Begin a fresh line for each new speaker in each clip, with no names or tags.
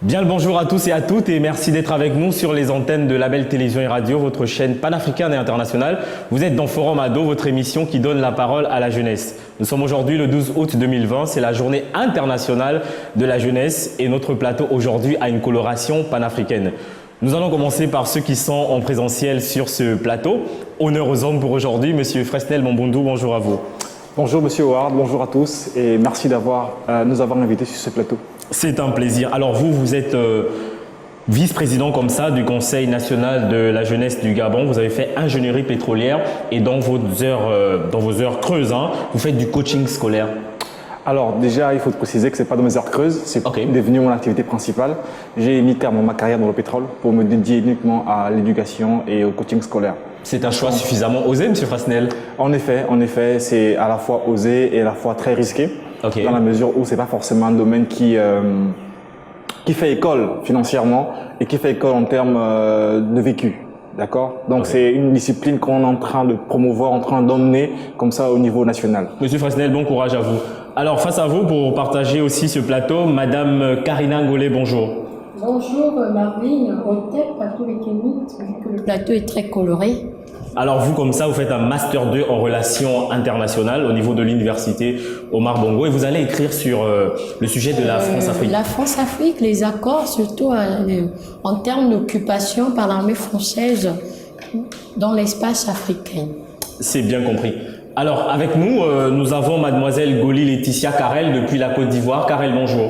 Bien le bonjour à tous et à toutes et merci d'être avec nous sur les antennes de Label Télévision et Radio, votre chaîne panafricaine et internationale. Vous êtes dans Forum Ado, votre émission qui donne la parole à la jeunesse. Nous sommes aujourd'hui le 12 août 2020, c'est la journée internationale de la jeunesse et notre plateau aujourd'hui a une coloration panafricaine. Nous allons commencer par ceux qui sont en présentiel sur ce plateau. Honneur aux hommes pour aujourd'hui, Monsieur Fresnel Mambundou, bonjour à vous.
Bonjour Monsieur Howard, bonjour à tous et merci nous avoir invités sur ce plateau.
C'est un plaisir. Alors vous êtes vice-président comme ça du Conseil national de la jeunesse du Gabon. Vous avez fait ingénierie pétrolière et dans vos heures creuses, vous faites du coaching scolaire.
Alors déjà, il faut préciser que ce n'est pas dans mes heures creuses, c'est devenu mon activité principale. J'ai mis terme à ma carrière dans le pétrole pour me dédier uniquement à l'éducation et au coaching scolaire.
C'est un choix suffisamment osé, M. Fresnel?
En effet, c'est à la fois osé et à la fois très risqué, dans la mesure où ce n'est pas forcément un domaine qui fait école financièrement et qui fait école en termes de vécu. D'accord? Donc c'est une discipline qu'on est en train de promouvoir, en train d'emmener comme ça au niveau national.
Monsieur Fresnel, bon courage à vous. Alors face à vous, pour partager aussi ce plateau, Madame Karina Ngolé, bonjour.
Bonjour Marvin, Rotep à tous les Kémites, vu que le plateau est très coloré.
Alors vous, comme ça, vous faites un Master 2 en relations internationales au niveau de l'université Omar Bongo et vous allez écrire sur le sujet de la France-Afrique.
La France-Afrique, les accords, surtout en termes d'occupation par l'armée française dans l'espace africain. C'est
bien compris. Alors avec nous, nous avons Mademoiselle Goli Laetitia Carrel depuis la Côte d'Ivoire. Carrel, bonjour.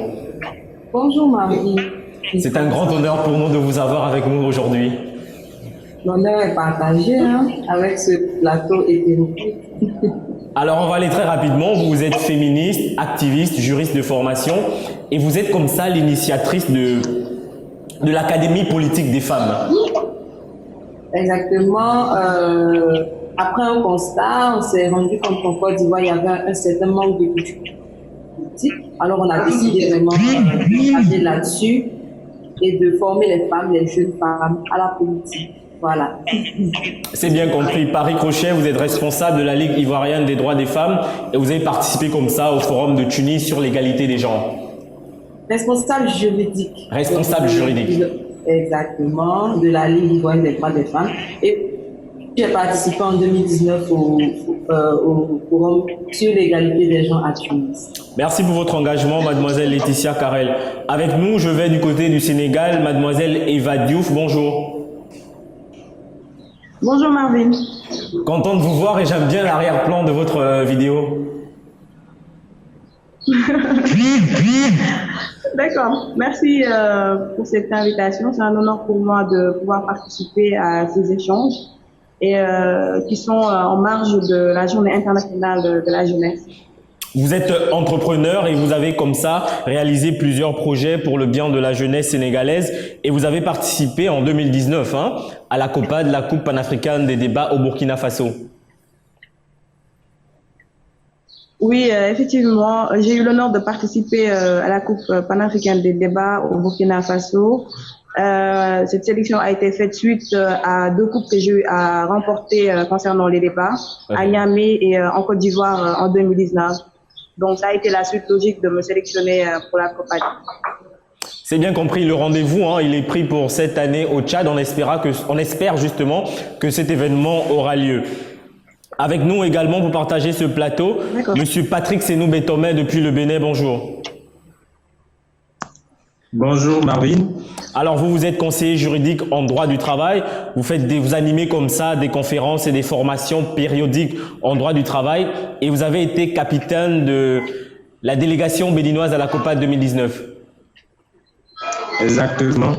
Bonjour Marie.
C'est un grand honneur pour nous de vous avoir avec nous aujourd'hui.
L'honneur est partagé avec ce plateau hétéroclite.
Alors on va aller très rapidement. Vous êtes féministe, activiste, juriste de formation et vous êtes comme ça l'initiatrice de l'Académie politique des femmes.
Exactement. Après un constat, on s'est rendu compte qu'en Côte d'Ivoire, il y avait un certain manque de culture politique. Alors on a décidé vraiment d'aller là-dessus et de former les femmes, les jeunes femmes à la politique. Voilà.
C'est bien compris. Par ricochet, vous êtes responsable de la Ligue ivoirienne des droits des femmes et vous avez participé comme ça au forum de Tunis sur l'égalité des genres.
Responsable juridique.
Responsable juridique.
Exactement, de la Ligue ivoirienne des droits des femmes. Et j'ai participé en 2019 au forum sur l'égalité des genres à Tunis.
Merci pour votre engagement, Mademoiselle Laetitia Carrel. Avec nous, je vais du côté du Sénégal, Mademoiselle Eva Diouf, bonjour.
Bonjour Marvin.
Content de vous voir et j'aime bien l'arrière-plan de votre vidéo.
D'accord, merci pour cette invitation. C'est un honneur pour moi de pouvoir participer à ces échanges et qui sont en marge de la Journée internationale de la jeunesse.
Vous êtes entrepreneur et vous avez comme ça réalisé plusieurs projets pour le bien de la jeunesse sénégalaise et vous avez participé en 2019 à la COPAD, la Coupe panafricaine des débats au Burkina Faso.
Oui, effectivement, j'ai eu l'honneur de participer à la Coupe panafricaine des débats au Burkina Faso. Cette sélection a été faite suite à 2 coupes que j'ai eu à remporter concernant les débats, à Niamey et en Côte d'Ivoire en 2019. Donc, ça a été la suite logique de me sélectionner pour la COPAD.
C'est bien compris, le rendez-vous, il est pris pour cette année au Tchad. On espère justement que cet événement aura lieu. Avec nous également pour partager ce plateau, Monsieur Patrick Senou-Bétomé depuis le Bénin, bonjour.
Bonjour Marvin.
Alors vous êtes conseiller juridique en droit du travail, vous animez comme ça des conférences et des formations périodiques en droit du travail et vous avez été capitaine de la délégation béninoise à la COPAD 2019.
Exactement.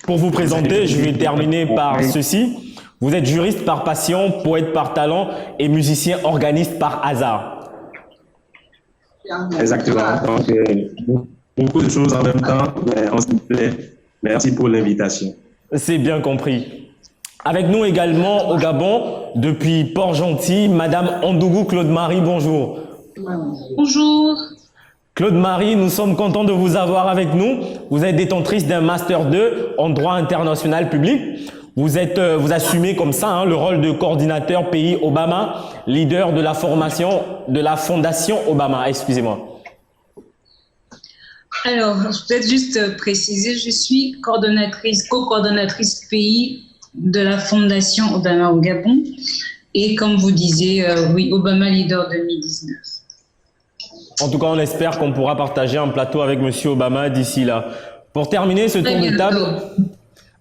Pour vous présenter, je vais terminer par ceci. Vous êtes juriste par passion, poète par talent et musicien organiste par hasard.
Exactement. Donc, beaucoup de choses en même temps, mais on s'y plaît. Merci pour l'invitation.
C'est bien compris. Avec nous également au Gabon, depuis Port-Gentil, Madame Andougou Claude-Marie, bonjour.
Bonjour.
Claude-Marie, nous sommes contents de vous avoir avec nous. Vous êtes détentrice d'un Master 2 en droit international public. Vous assumez comme ça le rôle de coordinateur pays Obama, leader de la formation de la Fondation Obama, excusez-moi.
Alors, peut-être juste préciser, je suis co-coordonnatrice pays de la Fondation Obama au Gabon. Et comme vous disiez, oui, Obama Leader 2019.
En tout cas, on espère qu'on pourra partager un plateau avec Monsieur Obama d'ici là. Pour terminer ce tour de table,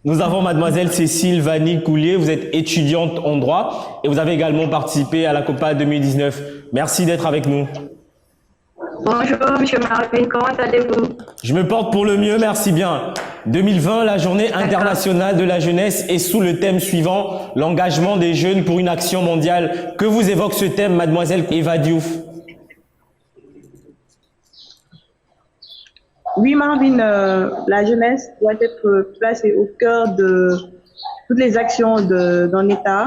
nous avons mademoiselle Cécile Vanni-Coulier. Vous êtes étudiante en droit et vous avez également participé à la COPA 2019. Merci d'être avec nous.
Bonjour, Monsieur Marvin, comment allez-vous?
Je me porte pour le mieux, merci bien. 2020, la journée internationale de la jeunesse est sous le thème suivant, l'engagement des jeunes pour une action mondiale. Que vous évoque ce thème, mademoiselle Eva Diouf?
Oui, Marvin, la jeunesse doit être placée au cœur de toutes les actions d'un État,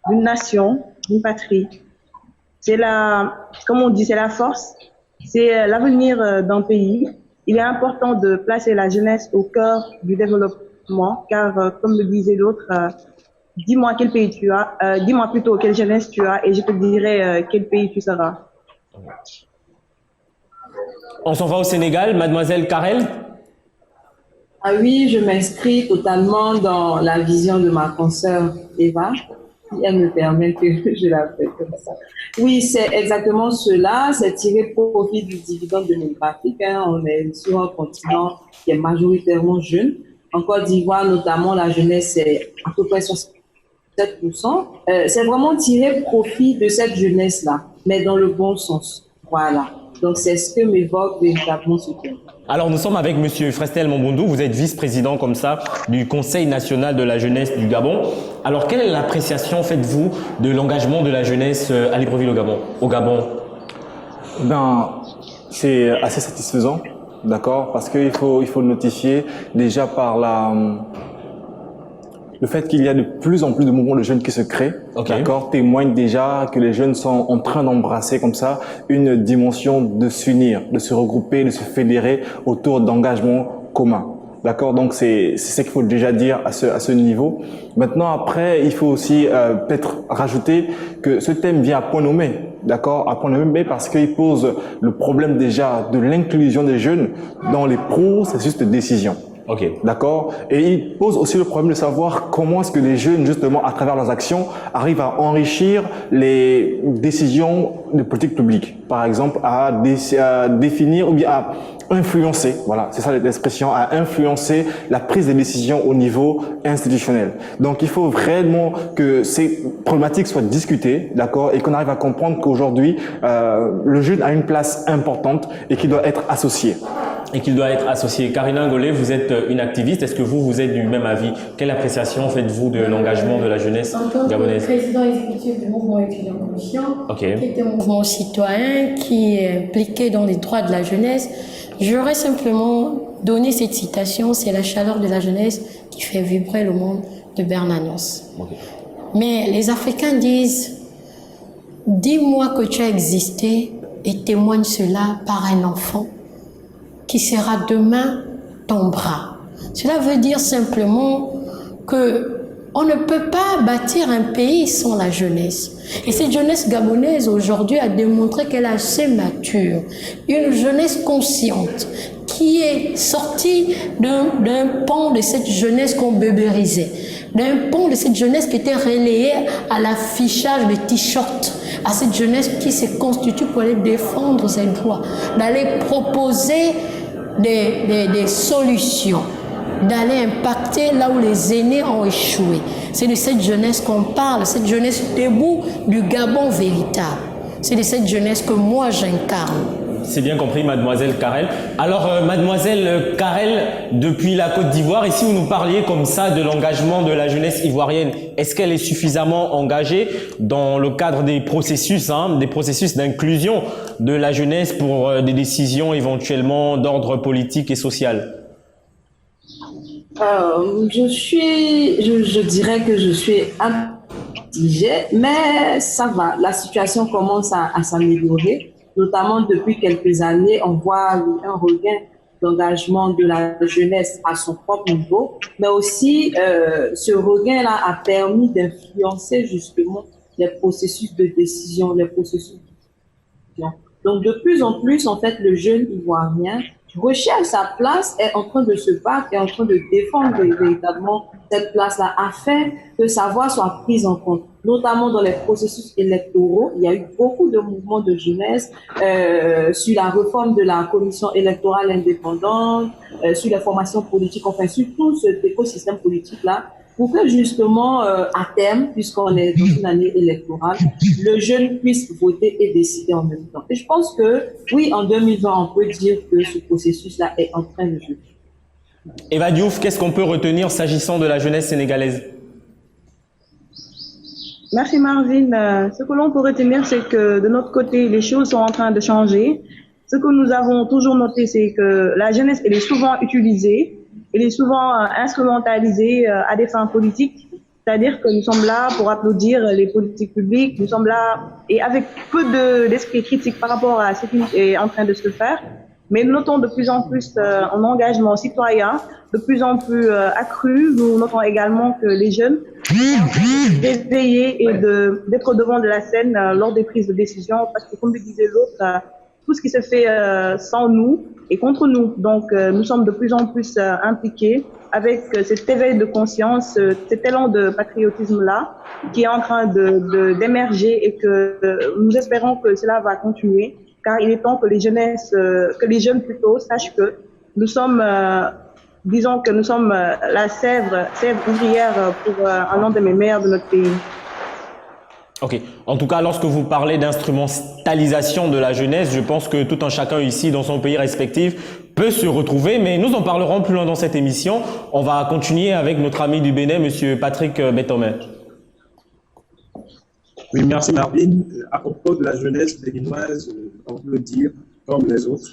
d'une nation, d'une patrie. C'est comme on dit, c'est la force, c'est l'avenir d'un pays. Il est important de placer la jeunesse au cœur du développement, car comme le disait l'autre, dis-moi quel pays tu as, dis-moi plutôt quelle jeunesse tu as et je te dirai quel pays tu seras.
On s'en va au Sénégal, mademoiselle Karel?
Ah oui, je m'inscris totalement dans la vision de ma consoeur Eva, si elle me permet que je la fasse comme ça. Oui, c'est exactement cela, c'est tirer profit du dividende démographique. On est sur un continent qui est majoritairement jeune. En Côte d'Ivoire, notamment, la jeunesse est à peu près 67%. C'est vraiment tirer profit de cette jeunesse-là, mais dans le bon sens. Voilà. Donc, c'est ce que m'évoque véritablement ce thème.
Alors, nous sommes avec Monsieur Frestel Mombondou. Vous êtes vice-président comme ça du Conseil national de la jeunesse du Gabon. Alors, quelle est l'appréciation faites-vous de l'engagement de la jeunesse à Libreville au Gabon?
Ben, c'est assez satisfaisant, d'accord, parce qu'il faut le notifier déjà par le fait qu'il y a de plus en plus de mouvements de jeunes qui se créent, d'accord, témoigne déjà que les jeunes sont en train d'embrasser comme ça une dimension de s'unir, de se regrouper, de se fédérer autour d'engagements communs. D'accord, donc c'est ce qu'il faut déjà dire à ce niveau. Maintenant, après, il faut aussi peut-être rajouter que ce thème vient à point nommé, d'accord, à point nommé parce qu'il pose le problème déjà de l'inclusion des jeunes dans les processus de décision.
Okay.
D'accord. Et il pose aussi le problème de savoir comment est-ce que les jeunes, justement, à travers leurs actions, arrivent à enrichir les décisions de politique publique. Par exemple, à définir ou bien à influencer, voilà, c'est ça l'expression, à influencer la prise de décision au niveau institutionnel. Donc, il faut vraiment que ces problématiques soient discutées, d'accord, et qu'on arrive à comprendre qu'aujourd'hui, le jeune a une place importante et qu'il doit être associé.
Karina Ngolé, vous êtes une activiste. Est-ce que vous êtes du même avis? Quelle appréciation faites-vous de l'engagement de la jeunesse gabonaise?
En tant que président exécutif du mouvement étudiant conscient, qui est un mouvement citoyen qui est impliqué dans les droits de la jeunesse, j'aurais simplement donné cette citation, c'est la chaleur de la jeunesse qui fait vibrer le monde de Bernanos. Mais les Africains disent, dis-moi que tu as existé et témoigne cela par un enfant qui sera demain ton bras. Cela veut dire simplement que on ne peut pas bâtir un pays sans la jeunesse. Et cette jeunesse gabonaise aujourd'hui a démontré qu'elle est assez mature. Une jeunesse consciente qui est sortie d'un pan de cette jeunesse qu'on bébérisait, d'un pan de cette jeunesse qui était relayée à l'affichage de t-shirts, à cette jeunesse qui se constitue pour aller défendre ses droits, d'aller proposer des solutions, d'aller impacter là où les aînés ont échoué. C'est de cette jeunesse qu'on parle, cette jeunesse debout du Gabon véritable. C'est de cette jeunesse que moi j'incarne.
C'est bien compris, mademoiselle Karel. Alors, mademoiselle Karel, depuis la Côte d'Ivoire, et si vous nous parliez comme ça de l'engagement de la jeunesse ivoirienne, est-ce qu'elle est suffisamment engagée dans le cadre des processus d'inclusion de la jeunesse pour des décisions éventuellement d'ordre politique et social?
Je dirais que je suis mitigée, mais ça va. La situation commence à s'améliorer. Notamment depuis quelques années, on voit un regain d'engagement de la jeunesse à son propre niveau, mais aussi ce regain-là a permis d'influencer justement les processus de décision, les processus de décision. Donc de plus en plus, en fait, le jeune ivoirien recherche sa place, est en train de se battre, est en train de défendre véritablement cette place-là afin que sa voix soit prise en compte, notamment dans les processus électoraux. Il y a eu beaucoup de mouvements de jeunesse sur la réforme de la commission électorale indépendante, sur les formations politiques, enfin sur tout cet écosystème politique-là, pour que justement, à terme, puisqu'on est dans une année électorale, le jeune puisse voter et décider en même temps. Et je pense que, oui, en 2020, on peut dire que ce processus-là est en train de jouer.
Eva Diouf, qu'est-ce qu'on peut retenir s'agissant de la jeunesse sénégalaise?
Merci Marvin. Ce que l'on peut retenir, c'est que de notre côté, les choses sont en train de changer. Ce que nous avons toujours noté, c'est que la jeunesse, elle est souvent utilisée. Elle est souvent instrumentalisée à des fins politiques, c'est-à-dire que nous sommes là pour applaudir les politiques publiques, nous sommes là et avec peu d'esprit critique par rapport à ce qui est en train de se faire, mais nous notons de plus en plus un engagement citoyen, de plus en plus accru. Nous notons également que les jeunes sont d'éveiller et d'être devant de la scène lors des prises de décision, parce que comme le disait l'autre, tout ce qui se fait sans nous et contre nous. Donc, nous sommes de plus en plus impliqués avec cet éveil de conscience, cet élan de patriotisme-là qui est en train d'émerger et que nous espérons que cela va continuer, car il est temps que les jeunes plutôt sachent que nous sommes, disons que nous sommes la sève ouvrière pour un lendemain meilleur de notre pays.
Ok. En tout cas, lorsque vous parlez d'instrumentalisation de la jeunesse, je pense que tout un chacun ici, dans son pays respectif, peut se retrouver, mais nous en parlerons plus loin dans cette émission. On va continuer avec notre ami du Bénin, Monsieur Patrick Betomé.
Oui, merci Marvin. À propos de la jeunesse béninoise, on peut dire, comme les autres,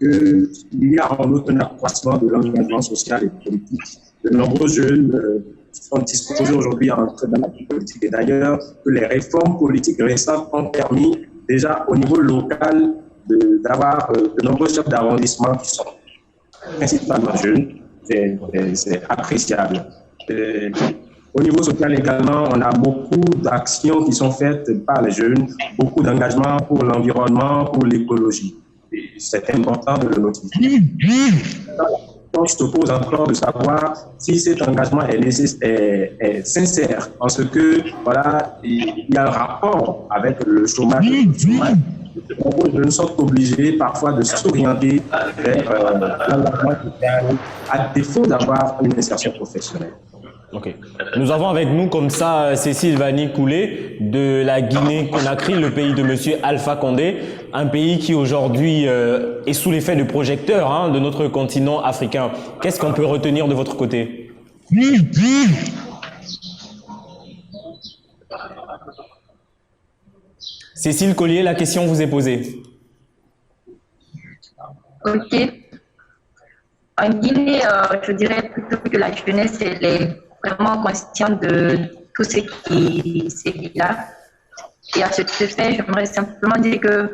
qu'il y a en outre un accroissement de l'engagement social et politique. De nombreux jeunes sont disposés aujourd'hui à entrer dans la vie politique. Et d'ailleurs, que les réformes politiques récentes ont permis déjà au niveau local d'avoir de nombreux chefs d'arrondissement qui sont principalement jeunes. C'est appréciable. Au niveau social également, on a beaucoup d'actions qui sont faites par les jeunes, beaucoup d'engagements pour l'environnement, pour l'écologie. C'est important de le notifier. On se pose encore de savoir si cet engagement est sincère, en ce que voilà, il y a un rapport avec le chômage. Les jeunes sont obligés parfois de s'orienter vers l'engagement social à défaut d'avoir une insertion professionnelle.
Ok. Nous avons avec nous comme ça Cécile Vanny Koulé de la Guinée-Conakry, le pays de Monsieur Alpha Condé, un pays qui aujourd'hui est sous l'effet de projecteurs de notre continent africain. Qu'est-ce qu'on peut retenir de votre côté? Cécile Collier, la question vous est posée.
Ok. En Guinée, je dirais plutôt que la jeunesse, elle est vraiment consciente de tout ce qui s'est là. Et à ce fait, j'aimerais simplement dire que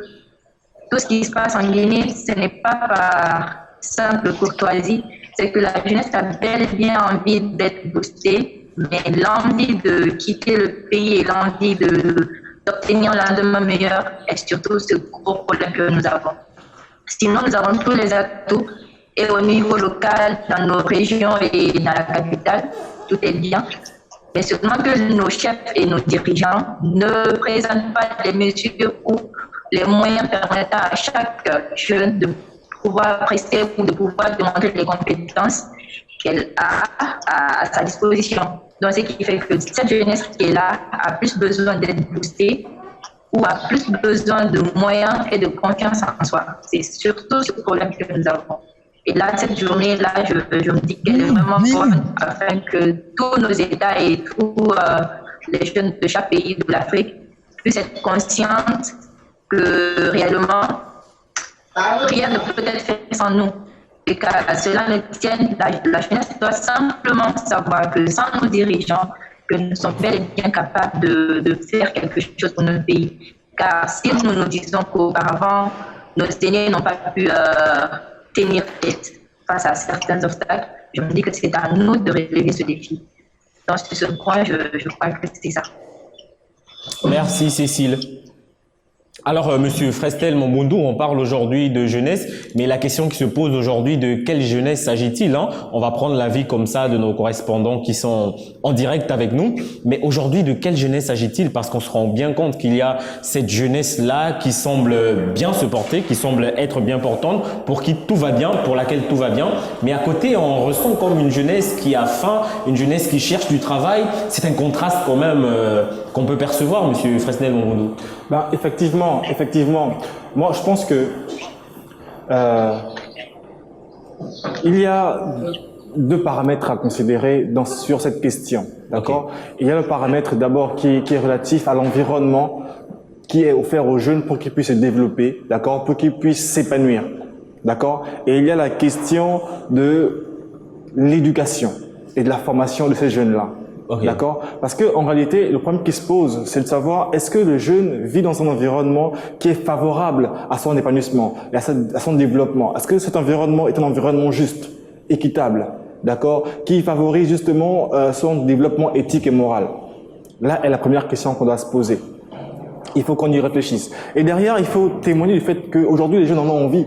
tout ce qui se passe en Guinée, ce n'est pas par simple courtoisie, c'est que la jeunesse a bel et bien envie d'être boostée, mais l'envie de quitter le pays et l'envie d'obtenir un lendemain meilleur est surtout ce gros problème que nous avons. Sinon, nous avons tous les atouts, et au niveau local, dans nos régions et dans la capitale, tout est bien. Mais seulement que nos chefs et nos dirigeants ne présentent pas les mesures ou les moyens permettant à chaque jeune de pouvoir prester ou de pouvoir demander les compétences qu'elle a à sa disposition. Donc, ce qui fait que cette jeunesse qui est là a plus besoin d'être boostée ou a plus besoin de moyens et de confiance en soi. C'est surtout ce problème que nous avons. Et là, cette journée-là, je me dis qu'elle est vraiment bonne afin que tous nos États et tous les jeunes de chaque pays de l'Afrique puissent être conscients que réellement, rien ne peut être fait sans nous. Et qu'à cela ne tienne, la jeunesse doit simplement savoir que sans nos dirigeants, que nous sommes bel et bien capables de faire quelque chose pour notre pays. Car si nous nous disons qu'auparavant, nos aînés n'ont pas pu tenir tête face à certains obstacles, je me dis que c'est à nous de relever ce défi. Donc, sur ce point, je crois que c'est ça.
Merci Cécile. Alors, Monsieur Fresnel Mombundu, on parle aujourd'hui de jeunesse, mais la question qui se pose aujourd'hui, de quelle jeunesse s'agit-il, hein? On va prendre l'avis comme ça de nos correspondants qui sont en direct avec nous. Mais aujourd'hui, de quelle jeunesse s'agit-il? Parce qu'on se rend bien compte qu'il y a cette jeunesse-là qui semble bien se porter, qui semble être bien portante, pour qui tout va bien, pour laquelle tout va bien. Mais à côté, on ressent comme une jeunesse qui a faim, une jeunesse qui cherche du travail. C'est un contraste quand même qu'on peut percevoir, Monsieur Fresnel Mombundu.
Ben, effectivement. Moi, je pense que il y a deux paramètres à considérer sur cette question. D'accord? Okay. Il y a le paramètre d'abord qui est relatif à l'environnement qui est offert aux jeunes pour qu'ils puissent se développer, d'accord, pour qu'ils puissent s'épanouir, d'accord. Et il y a la question de l'éducation et de la formation de ces jeunes-là. Okay. D'accord? Parce que en réalité, le problème qui se pose, c'est de savoir est-ce que le jeune vit dans un environnement qui est favorable à son épanouissement et à son développement. Est-ce que cet environnement est un environnement juste, équitable, d'accord, qui favorise justement son développement éthique et moral? Là est la première question qu'on doit se poser. Il faut qu'on y réfléchisse. Et derrière, il faut témoigner du fait qu'aujourd'hui, les jeunes en ont envie.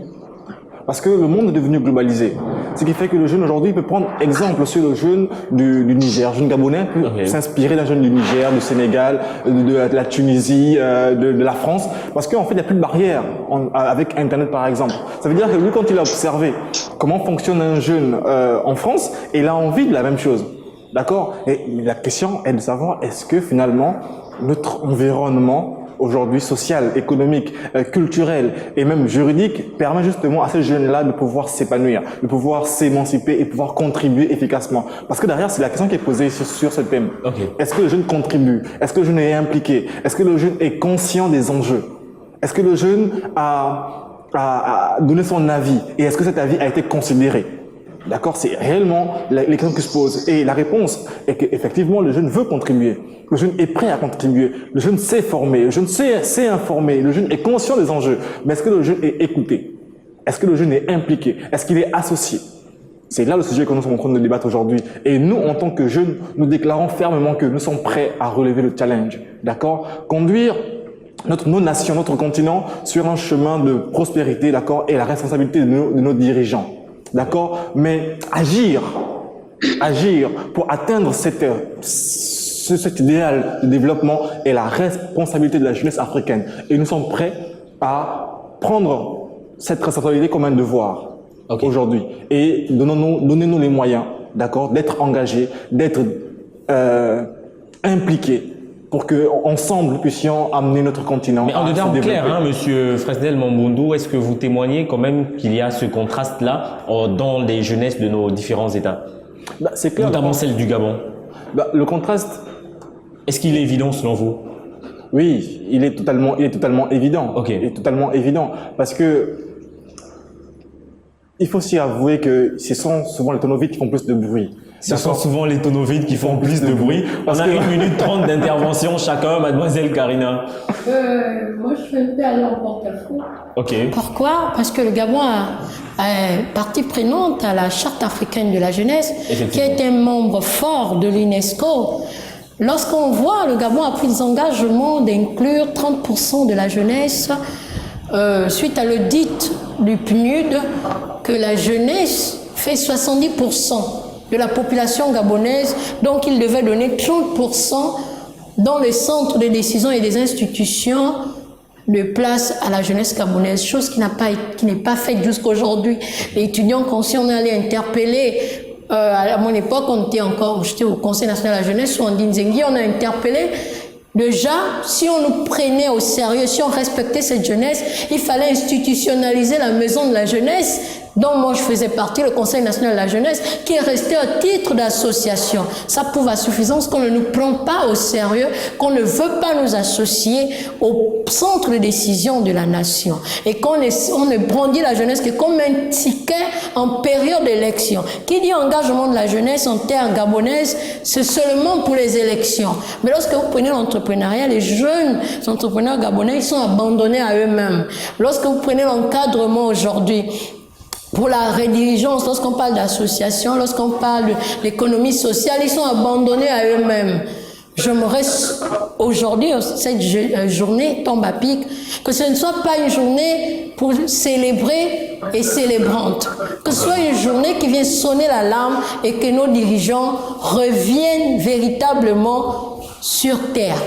Parce que le monde est devenu globalisé. Ce qui fait que le jeune aujourd'hui peut prendre exemple sur le jeune du Niger. Le jeune gabonais peut s'inspirer d'un jeune du Niger, du Sénégal, de la Tunisie, de la France. Parce qu'en fait, il n'y a plus de barrière avec Internet, par exemple. Ça veut dire que lui, quand il a observé comment fonctionne un jeune en France, il a envie de la même chose. D'accord? Et la question est de savoir, est-ce que finalement, notre environnement aujourd'hui social, économique, culturel et même juridique permet justement à ces jeunes-là de pouvoir s'épanouir, de pouvoir s'émanciper et pouvoir contribuer efficacement. Parce que derrière, c'est la question qui est posée sur ce thème. Okay. Est-ce que le jeune contribue? Est-ce que le jeune est impliqué? Est-ce que le jeune est conscient des enjeux? Est-ce que le jeune a donné son avis? Et est-ce que cet avis a été considéré? D'accord, c'est réellement les questions qui se posent. Et la réponse est qu'effectivement, le jeune veut contribuer. Le jeune est prêt à contribuer. Le jeune sait former. Le jeune sait informer. Le jeune est conscient des enjeux. Mais est-ce que le jeune est écouté? Est-ce que le jeune est impliqué? Est-ce qu'il est associé? C'est là le sujet que nous sommes en train de débattre aujourd'hui. Et nous, en tant que jeunes, nous déclarons fermement que nous sommes prêts à relever le challenge. D'accord? Conduire nos nations, notre continent sur un chemin de prospérité, d'accord? Et la responsabilité de nos dirigeants. D'accord? Mais agir pour atteindre cet idéal de développement est la responsabilité de la jeunesse africaine. Et nous sommes prêts à prendre cette responsabilité comme un devoir aujourd'hui. Et donnez-nous les moyens, d'accord, d'être engagés, d'être impliqués pour que ensemble nous puissions amener notre continent.
Mais en de termes clairs, hein, Monsieur Fresnel Mombundu, est-ce que vous témoignez quand même qu'il y a ce contraste-là dans les jeunesses de nos différents États?
C'est clair.
Notamment celle du Gabon.
Le contraste.
Est-ce qu'il est évident selon vous?
Oui, il est totalement évident.
Okay.
Il est totalement évident parce que il faut aussi avouer que ce sont souvent les tonneaux vides qui font plus de bruit.
Ce sont souvent les tonneaux vides qui font plus de bruit. On a 1 minute 30 d'intervention chacun, Mademoiselle Karina.
Moi, je suis un peu allée en porte-à-faux.
Ok.
Pourquoi? Parce que le Gabon est partie prenante à la Charte africaine de la jeunesse, qui est un membre fort de l'UNESCO. Lorsqu'on voit, le Gabon a pris des engagements d'inclure 30% de la jeunesse suite à l'audit du PNUD, que la jeunesse fait 70% de la population gabonaise, donc il devait donner 30% dans les centres de décision et des institutions de place à la jeunesse gabonaise, chose qui n'est pas faite jusqu'aujourd'hui. Les étudiants conscients, on allait interpeller, à mon époque, j'étais au Conseil national de la jeunesse, ou en Dinzengi, on a interpellé. Déjà, si on nous prenait au sérieux, si on respectait cette jeunesse, il fallait institutionnaliser la maison de la jeunesse, dont moi je faisais partie, le Conseil national de la jeunesse, qui est resté à titre d'association. Ça prouve à suffisance qu'on ne nous prend pas au sérieux, qu'on ne veut pas nous associer au centre de décision de la nation. Et qu'on ne brandit la jeunesse que comme un ticket en période d'élection. Qui dit engagement de la jeunesse en terre gabonaise, c'est seulement pour les élections. Mais lorsque vous prenez l'entrepreneuriat, les jeunes entrepreneurs gabonais, ils sont abandonnés à eux-mêmes. Lorsque vous prenez l'encadrement aujourd'hui, pour la rédiligence, lorsqu'on parle d'association, lorsqu'on parle de l'économie sociale, ils sont abandonnés à eux-mêmes. J'aimerais aujourd'hui, cette journée tombe à pic, que ce ne soit pas une journée pour célébrer et célébrante, que ce soit une journée qui vient sonner l'alarme et que nos dirigeants reviennent véritablement sur terre.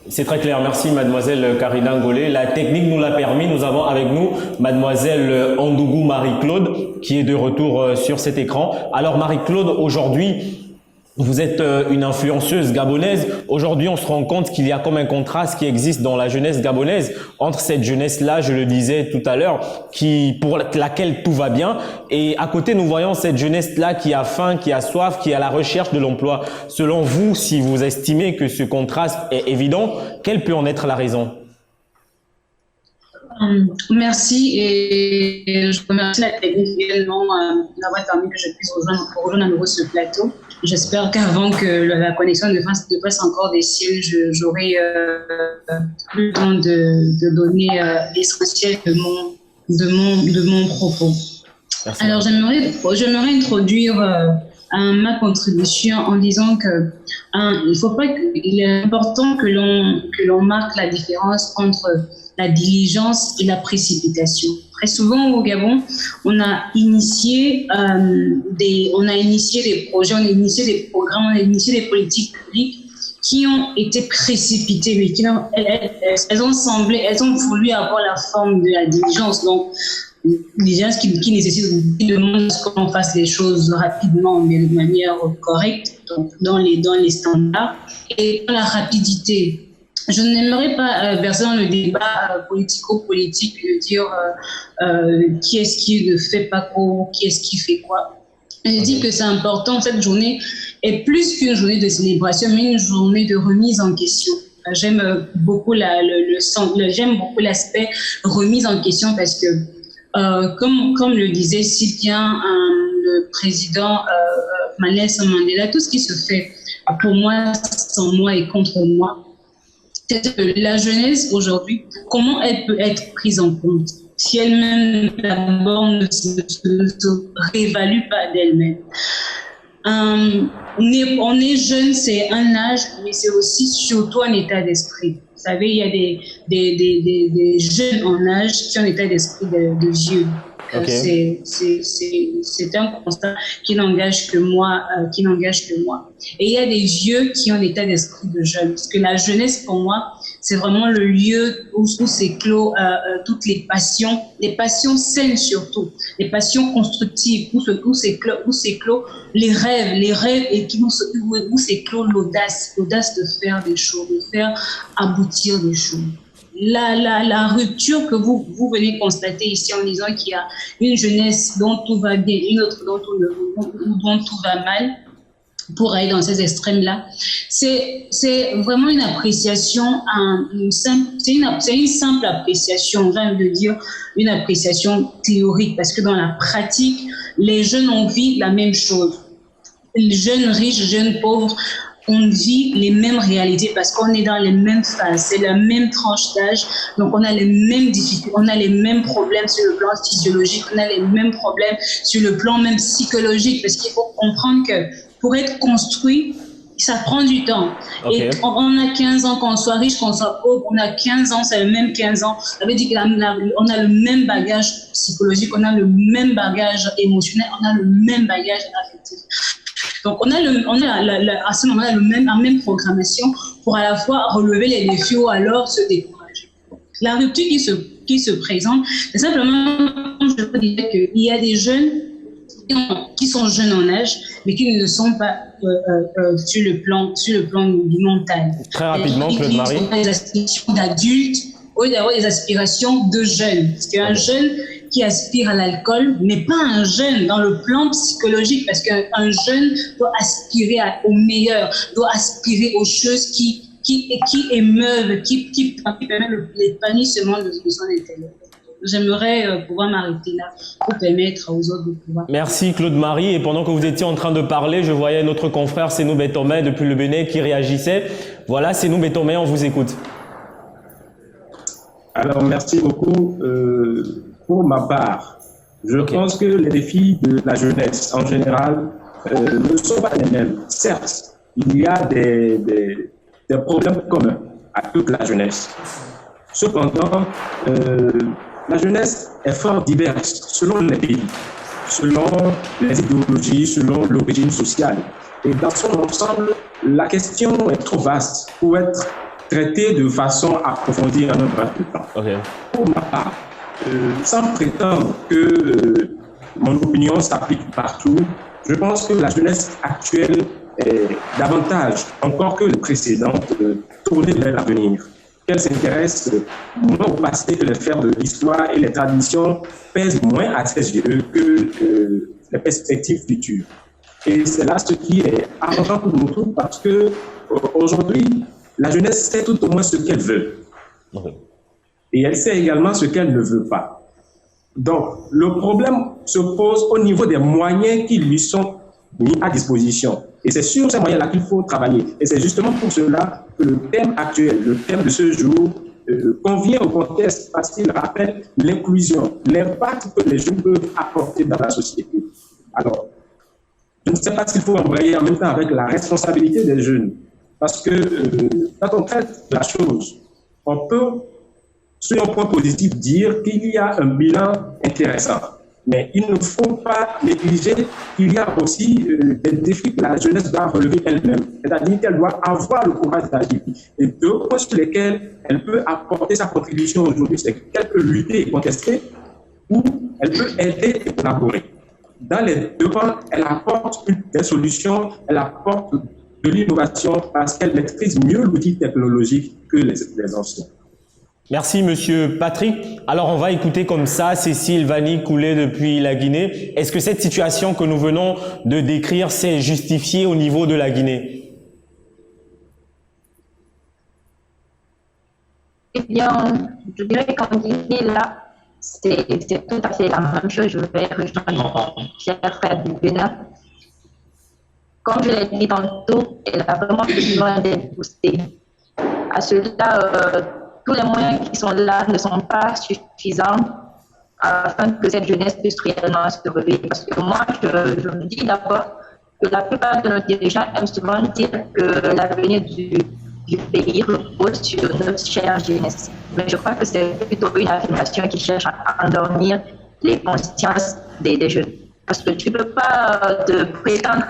C'est très clair. Merci, mademoiselle Karina Ngolé. La technique nous l'a permis. Nous avons avec nous mademoiselle Andougou Marie-Claude qui est de retour sur cet écran. Alors, Marie-Claude, aujourd'hui, vous êtes une influenceuse gabonaise. Aujourd'hui, on se rend compte qu'il y a comme un contraste qui existe dans la jeunesse gabonaise entre cette jeunesse-là, je le disais tout à l'heure, pour laquelle tout va bien. Et à côté, nous voyons cette jeunesse-là qui a faim, qui a soif, qui est à la recherche de l'emploi. Selon vous, si vous estimez que ce contraste est évident, quelle peut en être la raison?
Merci et je remercie la technique également d'avoir permis que je puisse rejoindre à nouveau ce plateau. J'espère qu'avant que la connexion ne fasse encore des cils, j'aurai plus le temps de donner l'essentiel de mon propos. Merci. Alors j'aimerais introduire ma contribution en disant que il est important que l'on marque la différence entre la diligence et la précipitation. Très souvent au Gabon, on a initié des projets, on a initié des programmes, on a initié des politiques publiques qui ont été précipitées, mais elles ont voulu avoir la forme de la diligence. Donc, diligence qui nécessite, qui demande qu'on fasse les choses rapidement, mais de manière correcte, donc dans les standards et dans la rapidité. Je n'aimerais pas verser dans le débat politico-politique de dire qui est-ce qui ne fait pas quoi, qui est-ce qui fait quoi. Je dis que c'est important, cette journée est plus qu'une journée de célébration, mais une journée de remise en question. J'aime beaucoup j'aime beaucoup l'aspect remise en question parce que, comme le disait si bien le président Nelson Mandela, tout ce qui se fait pour moi, sans moi et contre moi, c'est que la jeunesse aujourd'hui, comment elle peut être prise en compte si elle-même d'abord ne se réévalue pas d'elle-même. On est jeune, c'est un âge, mais c'est aussi surtout un état d'esprit. Vous savez, il y a des jeunes en âge qui ont un état d'esprit de vieux. Okay. C'est un constat qui n'engage que moi, Et il y a des vieux qui ont l'état d'esprit de jeunes. Parce que la jeunesse, pour moi, c'est vraiment le lieu où s'éclot toutes les passions saines surtout, les passions constructives, où s'éclot les rêves et où s'éclot l'audace de faire des choses, de faire aboutir des choses. La rupture que vous venez constater ici en disant qu'il y a une jeunesse dont tout va bien, une autre dont tout va mal, pour aller dans ces extrêmes-là, c'est vraiment une appréciation, c'est une simple appréciation, j'ai envie de dire une appréciation théorique, parce que dans la pratique, les jeunes ont vécu la même chose. Les jeunes riches, jeunes pauvres, on vit les mêmes réalités parce qu'on est dans les mêmes phases, c'est la même tranche d'âge, donc on a les mêmes difficultés, on a les mêmes problèmes sur le plan physiologique, on a les mêmes problèmes sur le plan même psychologique, parce qu'il faut comprendre que pour être construit, ça prend du temps. Okay. Et on a 15 ans, qu'on soit riche, qu'on soit pauvre, on a 15 ans, c'est le même 15 ans. Ça veut dire qu'on a le même bagage psychologique, on a le même bagage émotionnel, on a le même bagage affectif. Donc, on a à ce moment-là la même programmation pour à la fois relever les défis ou alors se décourager. La rupture qui se présente, c'est simplement, je peux dire qu'il y a des jeunes qui sont jeunes en âge, mais qui ne sont pas sur le plan du mental.
Très rapidement, Claude-Marie.
Ils ont des aspirations d'adultes ou d'avoir des aspirations de jeunes. Parce qu'un jeune qui aspire à l'alcool n'est pas un jeune dans le plan psychologique, parce qu'un jeune doit aspirer au meilleur, doit aspirer aux choses qui émeuvent, qui permettent l'épanouissement de son intérieur. J'aimerais pouvoir m'arrêter là pour permettre aux autres de pouvoir.
Merci Claude-Marie. Et pendant que vous étiez en train de parler, je voyais notre confrère Senou Betomé depuis le Bénin qui réagissait. Voilà, Senou Betomé, on vous écoute.
Alors, merci beaucoup. Pour ma part, je pense que les défis de la jeunesse en général ne sont pas les mêmes. Certes, il y a des des problèmes communs à toute la jeunesse. Cependant, la jeunesse est fort diverse selon les pays, selon les idéologies, selon l'origine sociale. Et dans son ensemble, la question est trop vaste pour être traitée de façon approfondie en un bref de temps.
Okay.
Pour ma part, sans prétendre que mon opinion s'applique partout, je pense que la jeunesse actuelle est davantage, encore que les précédentes, tournée vers l'avenir. Qu'elle s'intéresse moins au passé que les fers de l'histoire et les traditions pèsent moins à ses yeux que les perspectives futures. Et c'est là ce qui est important pour nous tous parce que aujourd'hui, la jeunesse sait tout au moins ce qu'elle veut. Et elle sait également ce qu'elle ne veut pas. Donc, le problème se pose au niveau des moyens qui lui sont mis à disposition. Et c'est sur ces moyens-là qu'il faut travailler. Et c'est justement pour cela que le thème actuel, le thème de ce jour, convient au contexte parce qu'il rappelle l'inclusion, l'impact que les jeunes peuvent apporter dans la société. Alors, je ne sais pas s'il faut embrayer en même temps avec la responsabilité des jeunes. Parce que quand on traite la chose, on peut, sur un point positif, dire qu'il y a un bilan intéressant. Mais il ne faut pas négliger qu'il y a aussi des défis que la jeunesse doit relever elle-même. C'est-à-dire qu'elle doit avoir le courage d'agir. Et deux points sur lesquels elle peut apporter sa contribution aujourd'hui, c'est qu'elle peut lutter et contester ou elle peut aider et collaborer. Dans les deux points, elle apporte des solutions, elle apporte de l'innovation parce qu'elle maîtrise mieux l'outil technologique que les anciens.
Merci, Monsieur Patrick. Alors, on va écouter comme ça Cécile Vanni Koulé depuis la Guinée. Est-ce que cette situation que nous venons de décrire s'est justifiée au niveau de la Guinée?
Eh bien, je dirais qu'en Guinée, là, c'est tout à fait la même chose. Je vais rejoindre mon cher frère du Bénin. Comme je l'ai dit tantôt, elle a vraiment besoin d'être boostée. À cela, tous les moyens qui sont là ne sont pas suffisants afin que cette jeunesse puisse réellement se relever. Parce que moi, je me dis d'abord que la plupart de nos dirigeants aiment souvent dire que l'avenir du pays repose sur notre chère jeunesse. Mais je crois que c'est plutôt une affirmation qui cherche à endormir les consciences des jeunes. Parce que tu ne peux pas te prétendre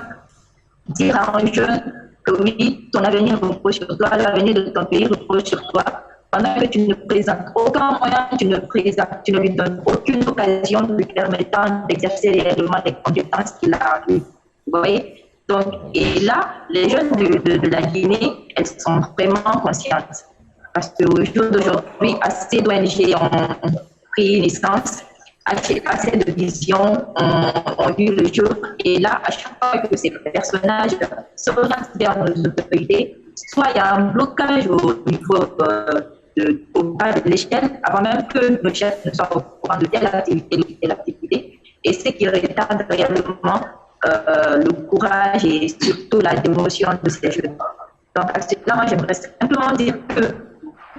dire à un jeune que oui, ton avenir repose sur toi, l'avenir de ton pays repose sur toi, pendant que tu ne présentes aucun moyen, tu ne lui donnes aucune occasion lui permettant d'exercer réellement les compétences qu'il a eues. Vous voyez? Donc, et là, les jeunes de la Guinée, elles sont vraiment conscientes. Parce qu'au jour d'aujourd'hui, assez d'ONG ont pris naissance, assez de visions ont vu le jour. Et là, à chaque fois que ces personnages s'orientent vers nos autorités, soit il y a un blocage au niveau au bas de l'échelle, avant même que nos chefs ne soient au courant de telle activité, et ce qui retarde réellement le courage et surtout la démotion de ces jeunes. Donc à ce là, moi j'aimerais simplement dire que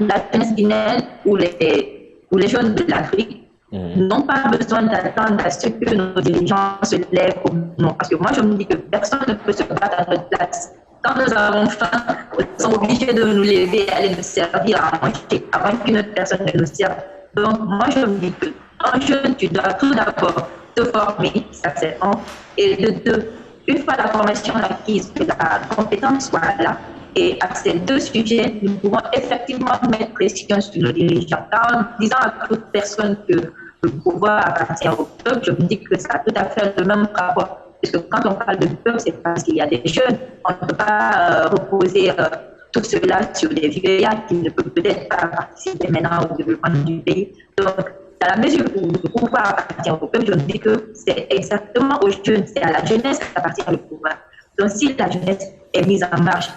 la jeunesse guinéenne ou les jeunes de l'Afrique n'ont pas besoin d'attendre à ce que nos dirigeants se lèvent ou non. Parce que moi je me dis que personne ne peut se battre à notre place. Quand nous avons faim, nous sommes obligés de nous lever et aller nous servir à manger avant qu'une autre personne ne nous serve. Donc moi je me dis que en jeune, tu dois tout d'abord te former, ça c'est un. Et de deux, une fois la formation acquise, que la compétence soit là, et à ces deux sujets, nous pouvons effectivement mettre pression sur nos dirigeants. En disant à toute personne que le pouvoir appartient au peuple, je me dis que ça a tout à fait le même rapport. Parce que quand on parle de peuple, c'est parce qu'il y a des jeunes. On ne peut pas reposer tout cela sur des vieillards qui ne peuvent peut-être pas participer maintenant au développement du pays. Donc, dans la mesure où le pouvoir appartient au peuple, je me dis que c'est exactement aux jeunes, c'est à la jeunesse qu'appartient le pouvoir. Donc, si la jeunesse est mise en marche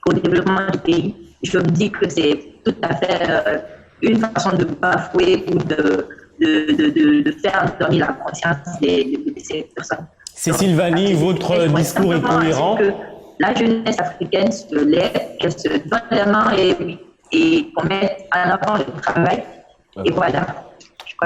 au développement du pays, je me dis que c'est tout à fait une façon de bafouer ou de faire donner la conscience de ces personnes.
Cécile Vanni, votre discours est cohérent.
Que la jeunesse africaine se lève, qu'elle se donne la main et qu'on mette en avant le travail. Et voilà.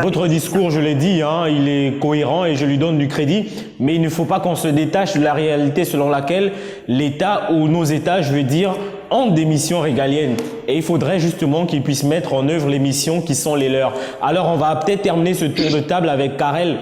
Votre discours, je l'ai dit, il est cohérent et je lui donne du crédit, mais il ne faut pas qu'on se détache de la réalité selon laquelle l'État ou nos États, je veux dire, ont des missions régaliennes et il faudrait justement qu'ils puissent mettre en œuvre les missions qui sont les leurs. Alors, on va peut-être terminer ce tour de table avec Karel.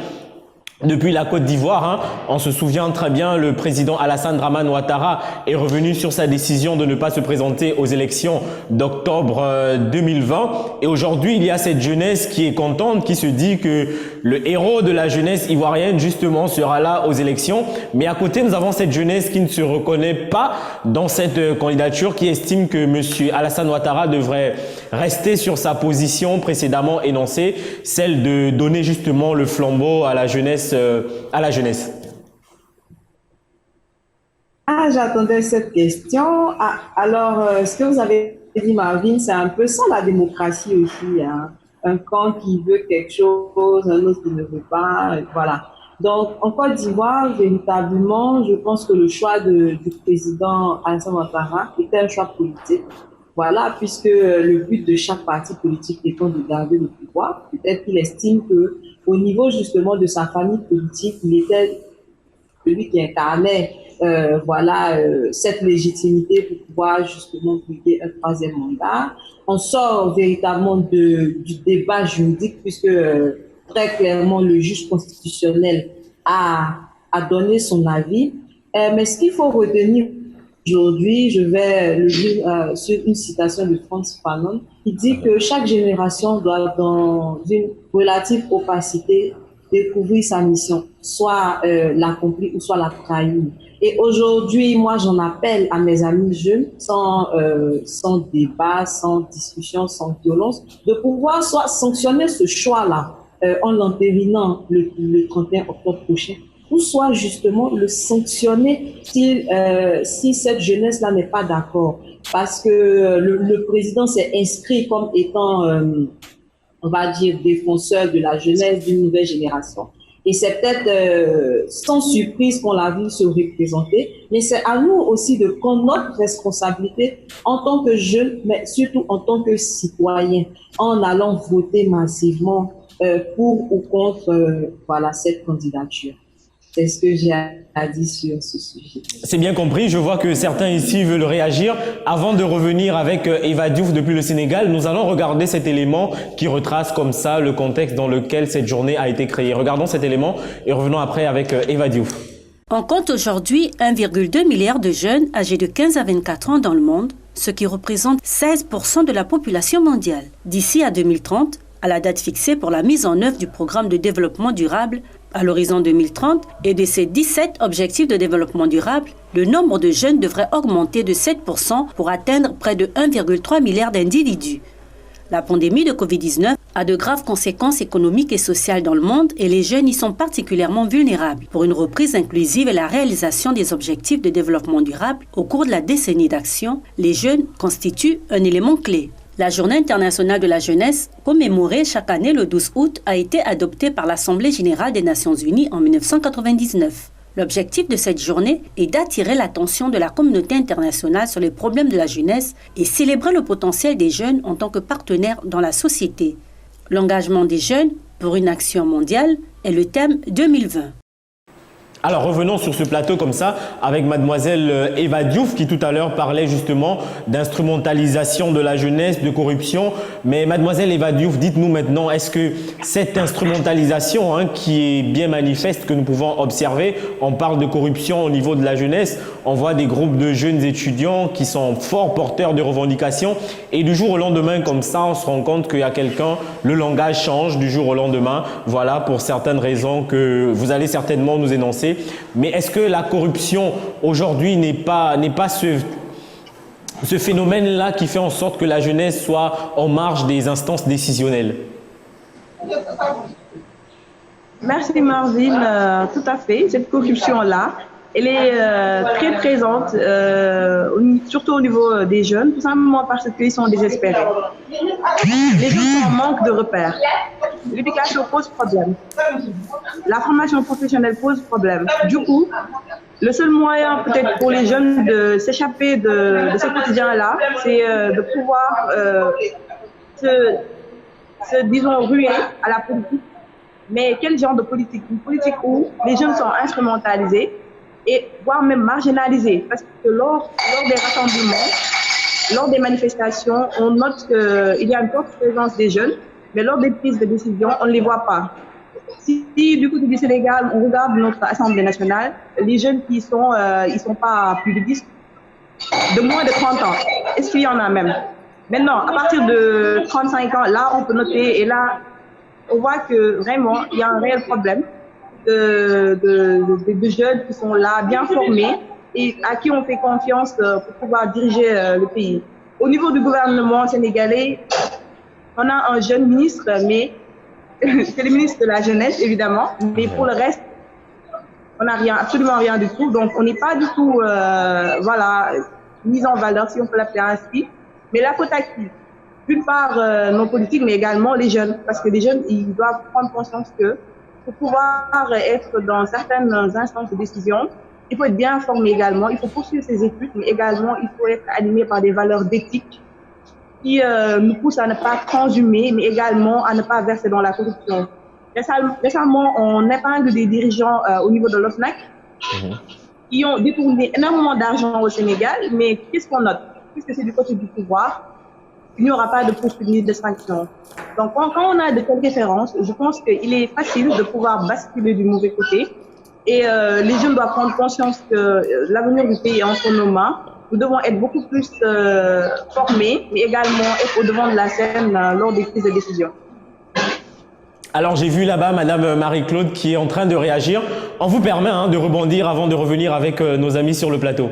Depuis la Côte d'Ivoire, on se souvient très bien, le président Alassane Dramane Ouattara est revenu sur sa décision de ne pas se présenter aux élections d'octobre 2020. Et aujourd'hui, il y a cette jeunesse qui est contente, qui se dit que le héros de la jeunesse ivoirienne, justement, sera là aux élections. Mais à côté, nous avons cette jeunesse qui ne se reconnaît pas dans cette candidature, qui estime que M. Alassane Ouattara devrait rester sur sa position précédemment énoncée, celle de donner justement le flambeau à la jeunesse.
Ah, j'attendais cette question. Ah, alors, ce que vous avez dit, Marvin, c'est un peu ça la démocratie aussi. Hein. Un camp qui veut quelque chose, un autre qui ne veut pas, voilà. Donc, en Côte d'Ivoire, véritablement, je pense que le choix du président Alassane Ouattara était un choix politique. Voilà, puisque le but de chaque parti politique étant de garder le pouvoir, peut-être qu'il estime que au niveau justement de sa famille politique, il était celui qui incarnait cette légitimité pour pouvoir justement briguer un troisième mandat. On sort véritablement du débat juridique puisque très clairement le juge constitutionnel a donné son avis. Mais ce qu'il faut retenir aujourd'hui, je vais le dire sur une citation de Frantz Fanon, qui dit que chaque génération doit, dans une relative opacité, découvrir sa mission, soit l'accomplir ou soit la trahir. Et aujourd'hui, moi, j'en appelle à mes amis jeunes, sans débat, sans discussion, sans violence, de pouvoir soit sanctionner ce choix-là en l'entérinant le 31 octobre prochain, ou soit justement le sanctionner si cette jeunesse-là n'est pas d'accord. Parce que le président s'est inscrit comme étant, on va dire, défenseur de la jeunesse d'une nouvelle génération. Et c'est peut-être sans surprise qu'on l'a vu se représenter, mais c'est à nous aussi de prendre notre responsabilité en tant que jeunes, mais surtout en tant que citoyens, en allant voter massivement pour ou contre cette candidature. C'est ce que j'ai à dire sur ce sujet.
C'est bien compris. Je vois que certains ici veulent réagir. Avant de revenir avec Eva Diouf depuis le Sénégal, nous allons regarder cet élément qui retrace comme ça le contexte dans lequel cette journée a été créée. Regardons cet élément et revenons après avec Eva Diouf.
On compte aujourd'hui 1,2 milliard de jeunes âgés de 15 à 24 ans dans le monde, ce qui représente 16% de la population mondiale. D'ici à 2030, à la date fixée pour la mise en œuvre du programme de développement durable à l'horizon 2030 et de ces 17 objectifs de développement durable, le nombre de jeunes devrait augmenter de 7% pour atteindre près de 1,3 milliard d'individus. La pandémie de Covid-19 a de graves conséquences économiques et sociales dans le monde et les jeunes y sont particulièrement vulnérables. Pour une reprise inclusive et la réalisation des objectifs de développement durable au cours de la décennie d'action, les jeunes constituent un élément clé. La Journée internationale de la jeunesse, commémorée chaque année le 12 août, a été adoptée par l'Assemblée générale des Nations unies en 1999. L'objectif de cette journée est d'attirer l'attention de la communauté internationale sur les problèmes de la jeunesse et célébrer le potentiel des jeunes en tant que partenaires dans la société. L'engagement des jeunes pour une action mondiale est le thème 2020.
Alors revenons sur ce plateau comme ça avec mademoiselle Eva Diouf qui tout à l'heure parlait justement d'instrumentalisation de la jeunesse, de corruption. Mais mademoiselle Eva Diouf, dites-nous maintenant, est-ce que cette instrumentalisation qui est bien manifeste que nous pouvons observer, on parle de corruption au niveau de la jeunesse, on voit des groupes de jeunes étudiants qui sont forts porteurs de revendications et du jour au lendemain comme ça, on se rend compte qu'il y a quelqu'un, le langage change du jour au lendemain, voilà pour certaines raisons que vous allez certainement nous énoncer. Mais est-ce que la corruption aujourd'hui n'est pas ce phénomène-là qui fait en sorte que la jeunesse soit en marge des instances décisionnelles?
Merci Marvin, tout à fait. Cette corruption-là, elle est très présente, surtout au niveau des jeunes, tout simplement parce qu'ils sont désespérés. Les jeunes sont en manque de repères. L'éducation pose problème. La formation professionnelle pose problème. Du coup, le seul moyen peut-être pour les jeunes de s'échapper de ce quotidien-là, c'est de pouvoir disons, ruer à la politique. Mais quel genre de politique? Une politique où les jeunes sont instrumentalisés et voire même marginalisés. Parce que lors des rassemblements, lors des manifestations, on note qu'il y a une forte présence des jeunes, mais lors des prises de décision, on ne les voit pas. Si du côté du Sénégal, on regarde notre Assemblée nationale, les jeunes qui sont, ils sont pas plus de 10, de moins de 30 ans. Est-ce qu'il y en a même? Maintenant, à partir de 35 ans, là, on peut noter, et là, on voit que vraiment, il y a un réel problème de jeunes qui sont là, bien formés, et à qui on fait confiance pour pouvoir diriger le pays. Au niveau du gouvernement sénégalais, on a un jeune ministre, mais c'est le ministre de la Jeunesse, évidemment, mais pour le reste, on n'a rien, absolument rien du tout. Donc, on n'est pas du tout, voilà, mis en valeur, si on peut l'appeler ainsi. Mais la faute à qui? D'une part, nos politiques, mais également les jeunes. Parce que les jeunes, ils doivent prendre conscience que pour pouvoir être dans certaines instances de décision, il faut être bien informé également. Il faut poursuivre ses études, mais également, il faut être animé par des valeurs d'éthique qui nous poussent à ne pas transhumer, mais également à ne pas verser dans la corruption. Récemment, on épingle des dirigeants au niveau de l'OFNAC qui ont détourné énormément d'argent au Sénégal, mais qu'est-ce qu'on note? Puisque c'est du côté du pouvoir, il n'y aura pas de poursuites ni de sanctions. Donc, quand on a de telles références, je pense qu'il est facile de pouvoir basculer du mauvais côté. Et les jeunes doivent prendre conscience que l'avenir du pays est entre nos mains. Nous devons être beaucoup plus formés, mais également être au devant de la scène lors des prises de décision.
Alors j'ai vu là-bas Madame Marie-Claude qui est en train de réagir. On vous permet de rebondir avant de revenir avec nos amis sur le plateau.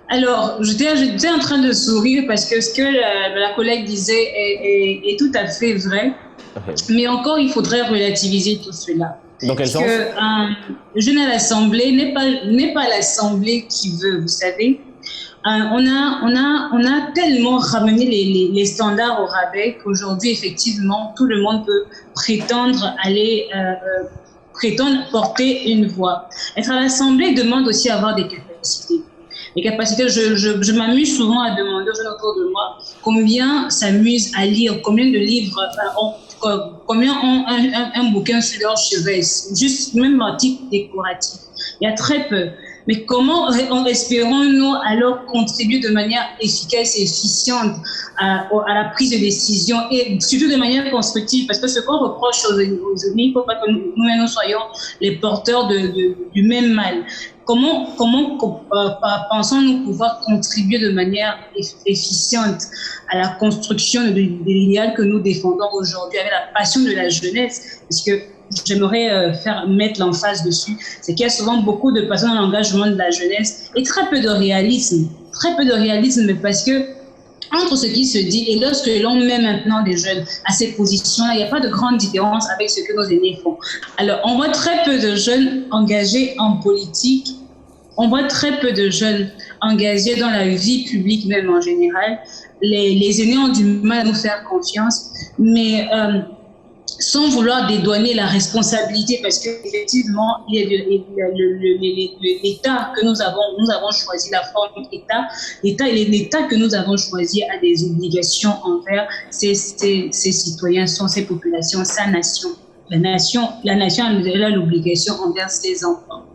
Alors, j'étais en train de sourire parce que ce que la collègue disait est tout à fait vrai. Okay. Mais encore, il faudrait relativiser tout cela.
Dans quel sens?
Parce qu'un jeune à l'Assemblée n'est pas l'Assemblée qui veut, vous savez. On a tellement ramené les standards au rabais qu'aujourd'hui, effectivement, tout le monde peut prétendre porter une voix. Être à l'Assemblée demande aussi avoir des capacités. Les capacités, je m'amuse souvent à demander aux gens autour de moi combien s'amusent à lire, combien de livres combien ont un bouquin sur leur chevet, juste même article décoratif. Il y a très peu. Mais comment espérons-nous alors contribuer de manière efficace et efficiente à la prise de décision et surtout de manière constructive? Parce que ce qu'on reproche aux ennemis, il ne faut pas que nous soyons les porteurs du même mal. Comment pensons-nous pouvoir contribuer de manière efficiente à la construction de l'idéal que nous défendons aujourd'hui avec la passion de la jeunesse? Parce que j'aimerais mettre l'emphase dessus, c'est qu'il y a souvent beaucoup de passion dans l'engagement de la jeunesse et très peu de réalisme. Très peu de réalisme parce que entre ce qui se dit et lorsque l'on met maintenant des jeunes à ces positions-là, il n'y a pas de grande différence avec ce que nos aînés font. Alors, on voit très peu de jeunes engagés en politique, on voit très peu de jeunes engagés dans la vie publique même en général. Les aînés ont du mal à nous faire confiance, mais sans vouloir dédouaner la responsabilité, parce qu'effectivement, l'État que nous avons choisi, la forme l'État que nous avons choisi a des obligations envers ses citoyens, ses populations, sa nation. La nation elle a l'obligation envers ses enfants.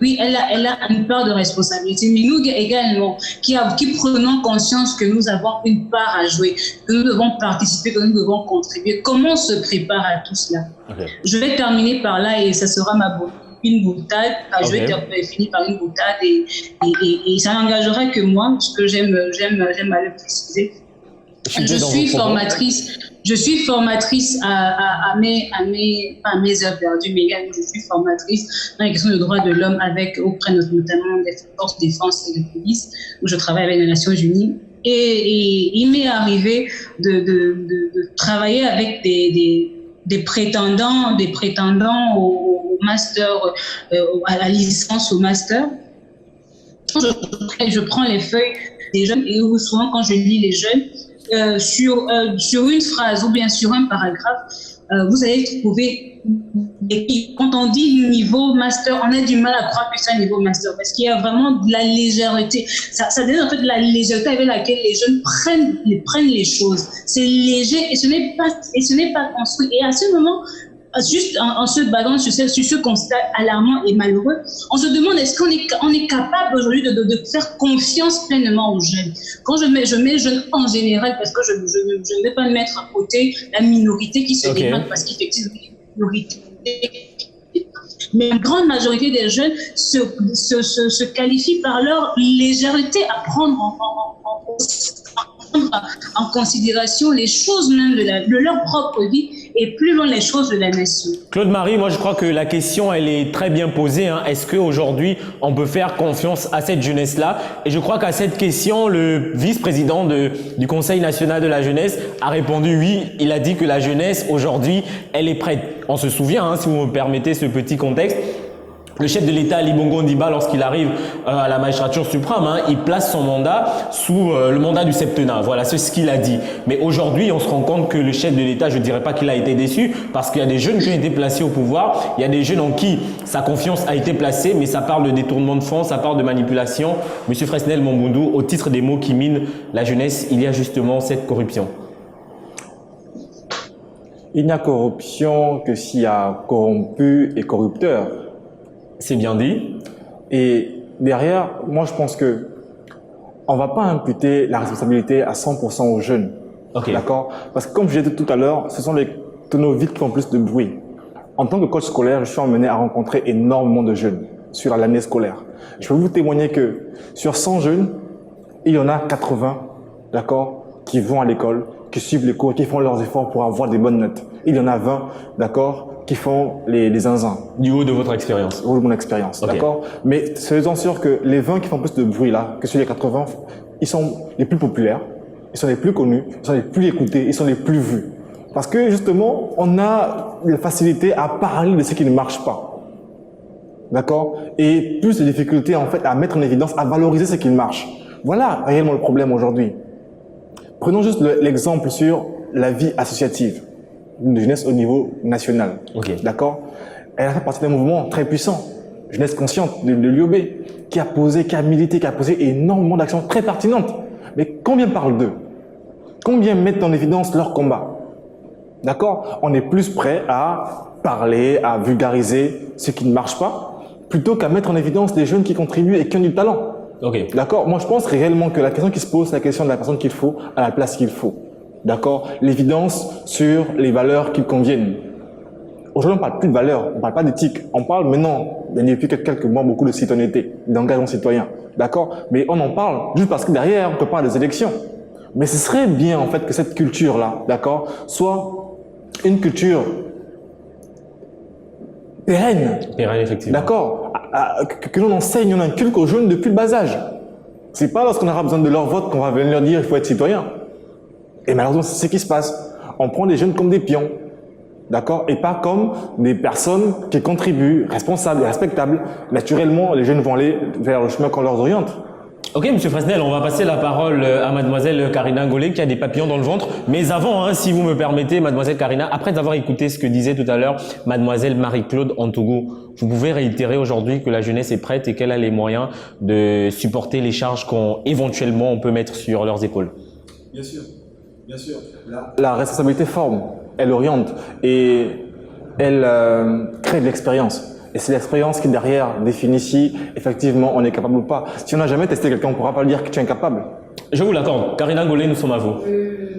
Oui, elle a une part de responsabilité, mais nous également, qui prenons conscience que nous avons une part à jouer, que nous devons participer, que nous devons contribuer. Comment on se prépare à tout cela? Je vais terminer par là et ça sera une boutade. Je vais finir par une boutade et ça n'engagera que moi, ce que j'aime à le préciser. Je suis formatrice à mes heures perdues, mais également je suis formatrice dans les questions de droits de l'homme auprès notamment des forces de défense et de police, où je travaille avec les Nations Unies. Et il m'est arrivé de travailler avec des prétendants au master, à la licence au master. Je prends les feuilles des jeunes et souvent quand je lis les jeunes, sur une phrase ou bien sur un paragraphe, vous allez trouver quand on dit niveau master, on a du mal à croire que c'est un niveau master parce qu'il y a vraiment de la légèreté. Ça donne en fait de la légèreté avec laquelle les jeunes prennent les choses. C'est léger et ce n'est pas construit. Et à ce moment, juste en se basant sur ce constat alarmant et malheureux, on se demande est-ce qu'on est capable aujourd'hui de faire confiance pleinement aux jeunes. Quand je mets jeunes en général, parce que je ne vais pas mettre à côté la minorité qui se démarque, parce qu'effectivement, la minorité, mais une grande majorité des jeunes se qualifient par leur légèreté à prendre en considération les choses même de leur propre vie et plus loin les choses de la nation.
Claude-Marie, moi je crois que la question elle est très bien posée. Est-ce qu'aujourd'hui on peut faire confiance à cette jeunesse-là? Et je crois qu'à cette question, le vice-président du Conseil national de la jeunesse a répondu oui. Il a dit que la jeunesse aujourd'hui, elle est prête. On se souvient, si vous me permettez ce petit contexte, le chef de l'État, Ali Bongo Ondimba, lorsqu'il arrive à la magistrature suprême, il place son mandat sous le mandat du septennat. Voilà, c'est ce qu'il a dit. Mais aujourd'hui, on se rend compte que le chef de l'État, je ne dirais pas qu'il a été déçu, parce qu'il y a des jeunes qui ont été placés au pouvoir, il y a des jeunes en qui sa confiance a été placée, mais ça parle de détournement de fonds, ça parle de manipulation. Monsieur Fresnel Mombundu, au titre des mots qui minent la jeunesse, il y a justement cette corruption.
Il n'y a corruption que s'il y a corrompu et corrupteur.
C'est bien dit.
Et derrière, moi je pense que on va pas imputer la responsabilité à 100% aux jeunes.
Okay.
D'accord? Parce que comme je l'ai dit tout à l'heure, ce sont les tonneaux vides qui font plus de bruit. En tant que coach scolaire, je suis emmené à rencontrer énormément de jeunes sur l'année scolaire. Je peux vous témoigner que sur 100 jeunes, il y en a 80, d'accord, qui vont à l'école, qui suivent les cours, qui font leurs efforts pour avoir des bonnes notes. Il y en a 20, d'accord, qui font les zinzins.
Du haut de votre expérience.
Du haut de mon expérience, okay. D'accord. Mais soyez-en sûr que les 20 qui font plus de bruit là, que sur les 80, ils sont les plus populaires, ils sont les plus connus, ils sont les plus écoutés, ils sont les plus vus. Parce que justement, on a la facilité à parler de ce qui ne marche pas. D'accord. Et plus de difficultés en fait à mettre en évidence, à valoriser ce qui marche. Voilà réellement le problème aujourd'hui. Prenons juste l'exemple sur la vie associative d'une jeunesse au niveau national.
Okay.
D'accord. Elle a fait partie d'un mouvement très puissant, Jeunesse Consciente de l'UOB, qui a posé, qui a milité, qui a posé énormément d'actions très pertinentes. Mais combien parlent d'eux? Combien mettent en évidence leur combat? D'accord. On est plus prêt à parler, à vulgariser ce qui ne marche pas, plutôt qu'à mettre en évidence des jeunes qui contribuent et qui ont du talent.
Okay.
D'accord. Moi, je pense réellement que la question qui se pose, c'est la question de la personne qu'il faut à la place qu'il faut. D'accord. L'évidence sur les valeurs qui conviennent. Aujourd'hui, on ne parle plus de valeurs, on ne parle pas d'éthique. On parle maintenant, depuis quelques mois, beaucoup de citoyenneté, d'engagement citoyen. D'accord. Mais on en parle juste parce que derrière, on peut parler des élections. Mais ce serait bien, en fait, que cette culture-là, d'accord, soit une culture pérenne.
Pérenne, effectivement.
D'accord. Que l'on enseigne, on inculque aux jeunes depuis le bas âge. C'est pas lorsqu'on aura besoin de leur vote qu'on va venir leur dire il faut être citoyen. Et malheureusement, c'est ce qui se passe. On prend les jeunes comme des pions. D'accord? Et pas comme des personnes qui contribuent, responsables et respectables. Naturellement, les jeunes vont aller vers le chemin qu'on leur oriente.
Ok, Monsieur Fresnel, on va passer la parole à Mademoiselle Karina Ngolé qui a des papillons dans le ventre. Mais avant, si vous me permettez, Mademoiselle Karina, après avoir écouté ce que disait tout à l'heure Mademoiselle Marie-Claude Antougou, vous pouvez réitérer aujourd'hui que la jeunesse est prête et qu'elle a les moyens de supporter les charges qu'éventuellement on peut mettre sur leurs épaules.
Bien sûr. Bien sûr. La responsabilité forme, elle oriente et elle crée de l'expérience. Et c'est l'expérience qui derrière définit si effectivement on est capable ou pas. Si on n'a jamais testé quelqu'un, on ne pourra pas le dire que tu es incapable.
Je vous l'accorde. Karina Ngolé, nous sommes à vous.